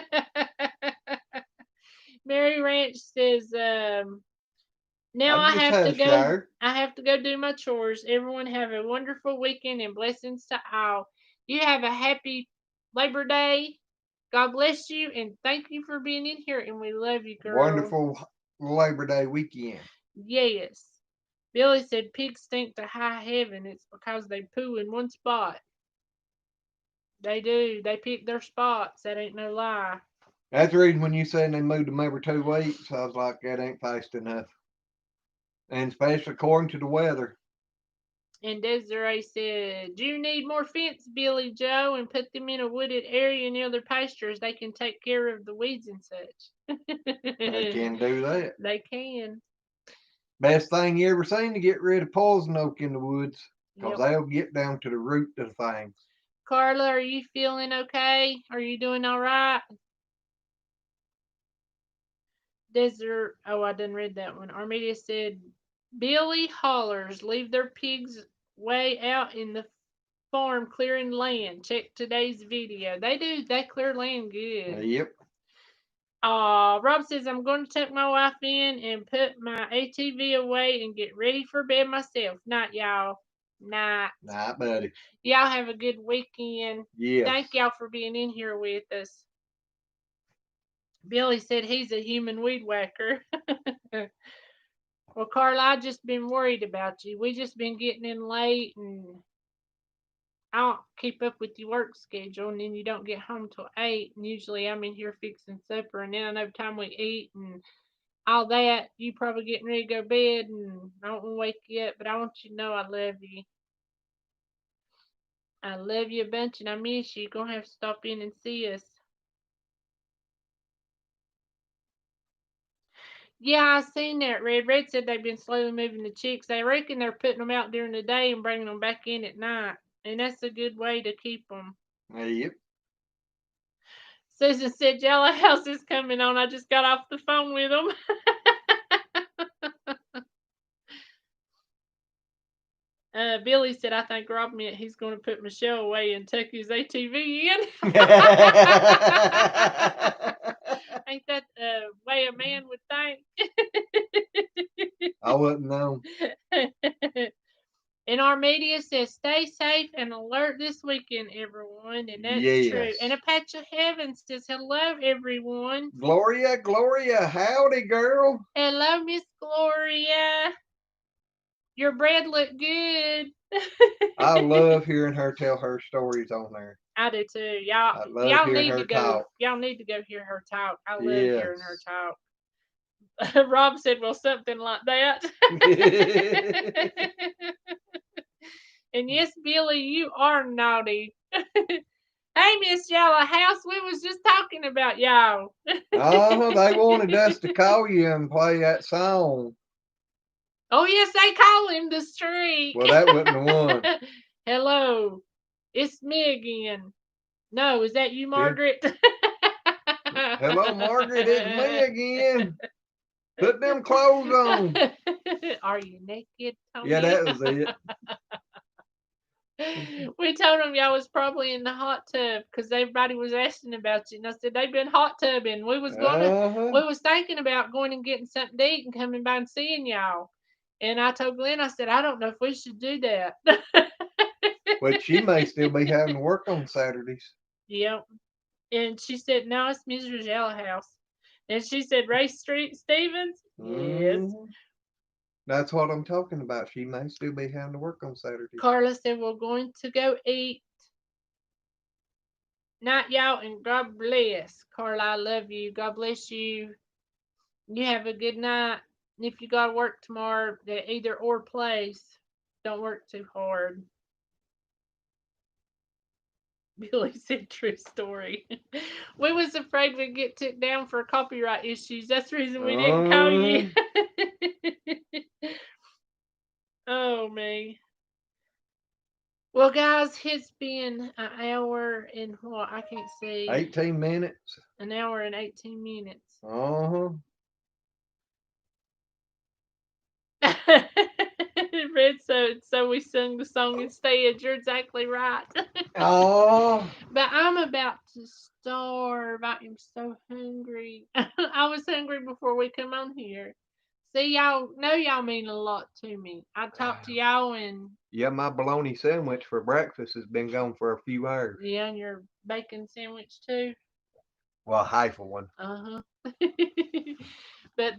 [SPEAKER 2] Mary Ranch says, now I have to go. I have to go do my chores. Everyone have a wonderful weekend and blessings to all. You have a happy Labor Day. God bless you and thank you for being in here. And we love you, girl.
[SPEAKER 1] Wonderful Labor Day weekend.
[SPEAKER 2] Yes. Billy said pigs stink to high heaven. It's because they poo in one spot. They do. They pick their spots. That ain't no lie.
[SPEAKER 1] That's the reason when you said they moved them every 2 weeks, I was like, that ain't fast enough. And especially according to the weather.
[SPEAKER 2] And Desiree said, do you need more fence, Billy Joe, and put them in a wooded area near their pastures? They can take care of the weeds and such.
[SPEAKER 1] They can do that.
[SPEAKER 2] They can.
[SPEAKER 1] Best thing you ever seen to get rid of poison oak in the woods, because they'll get down to the root of things.
[SPEAKER 2] Carla, are you feeling okay? Are you doing all right? Desert. Oh, I didn't read that one. Armedia said, Billy hollers leave their pigs way out in the farm clearing land. Check today's video. They do. They clear land good.
[SPEAKER 1] Yep.
[SPEAKER 2] Rob says, I'm going to tuck my wife in and put my ATV away and get ready for bed myself. Night, y'all. Night.
[SPEAKER 1] Night, buddy.
[SPEAKER 2] Y'all have a good weekend.
[SPEAKER 1] Yes.
[SPEAKER 2] Thank y'all for being in here with us. Billy said he's a human weed whacker. Well, Carla, I just been worried about you. We just been getting in late, and I don't keep up with your work schedule, and then you don't get home till 8, and usually I'm in here fixing supper, and then I know the time we eat and all that, you probably getting ready to go to bed, and I don't want to wake you up, but I want you to know I love you. I love you a bunch, and I miss you. You're going to have to stop in and see us. Yeah, I seen that, Red. Red said they've been slowly moving the chicks. They reckon they're putting them out during the day and bringing them back in at night. And that's a good way to keep them.
[SPEAKER 1] Yep.
[SPEAKER 2] Susan said, Jello House is coming on. I just got off the phone with them. Billy said, I think Rob meant he's going to put Michelle away and tuck his ATV in. Ain't that the way a man would think?
[SPEAKER 1] I wouldn't know.
[SPEAKER 2] And our media says, stay safe and alert this weekend, everyone. And that's true. And Apache Heaven says, hello, everyone.
[SPEAKER 1] Gloria, howdy, girl.
[SPEAKER 2] Hello, Miss Gloria. Your bread looked good.
[SPEAKER 1] I love hearing her tell her stories on there.
[SPEAKER 2] I do too. Y'all need to go. Talk. Y'all need to go hear her talk. I love hearing her talk. Rob said, well, something like that. And yes, Billy, you are naughty. Hey, Miss Yellow House, we was just talking about y'all.
[SPEAKER 1] They wanted us to call you and play that song.
[SPEAKER 2] Oh, yes, they call him the streak.
[SPEAKER 1] Well, that wasn't the one.
[SPEAKER 2] Hello, it's me again. No, is that you, Margaret?
[SPEAKER 1] Hello, Margaret, it's me again. Put them clothes on.
[SPEAKER 2] Are you naked, Tony?
[SPEAKER 1] Yeah, that was it.
[SPEAKER 2] We told them y'all was probably in the hot tub because everybody was asking about you. And I said they've been hot tubbing. We was we was thinking about going and getting something to eat and coming by and seeing y'all. And I told Glenn, I said, I don't know if we should do that.
[SPEAKER 1] But she may still be having to work on Saturdays.
[SPEAKER 2] Yep. And she said, no, it's Mrs. Yellow House. And she said, Ray Street Stevens? Yes.
[SPEAKER 1] That's what I'm talking about. She may still be having to work on Saturday.
[SPEAKER 2] Carla said, we're going to go eat. Night, y'all, and God bless. Carla, I love you. God bless you. You have a good night. If you got to work tomorrow, the either or place, don't work too hard. Billy said, true story. We was afraid we'd get took down for copyright issues. That's the reason we didn't call you. Oh, me. Well, guys, it's been an hour and what? I can't see.
[SPEAKER 1] 18 minutes.
[SPEAKER 2] An hour and 18 minutes. Red, so we sung the song instead. You're exactly right.
[SPEAKER 1] Oh.
[SPEAKER 2] But I'm about to starve. I am so hungry. I was hungry before we come on here. See, y'all know y'all mean a lot to me. I talk to y'all and...
[SPEAKER 1] Yeah, my bologna sandwich for breakfast has been gone for a few hours.
[SPEAKER 2] Yeah, and your bacon sandwich too?
[SPEAKER 1] Well, half of one.
[SPEAKER 2] But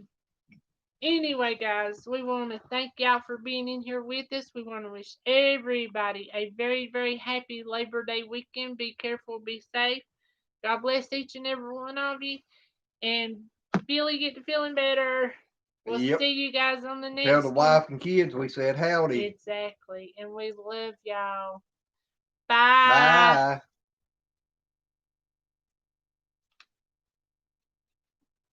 [SPEAKER 2] anyway, guys, we want to thank y'all for being in here with us. We want to wish everybody a very, very happy Labor Day weekend. Be careful, be safe. God bless each and every one of you. And Billy, get to feeling better. We'll see you guys on the next one.
[SPEAKER 1] Tell the wife and kids we said howdy.
[SPEAKER 2] Exactly. And we love y'all. Bye. Bye.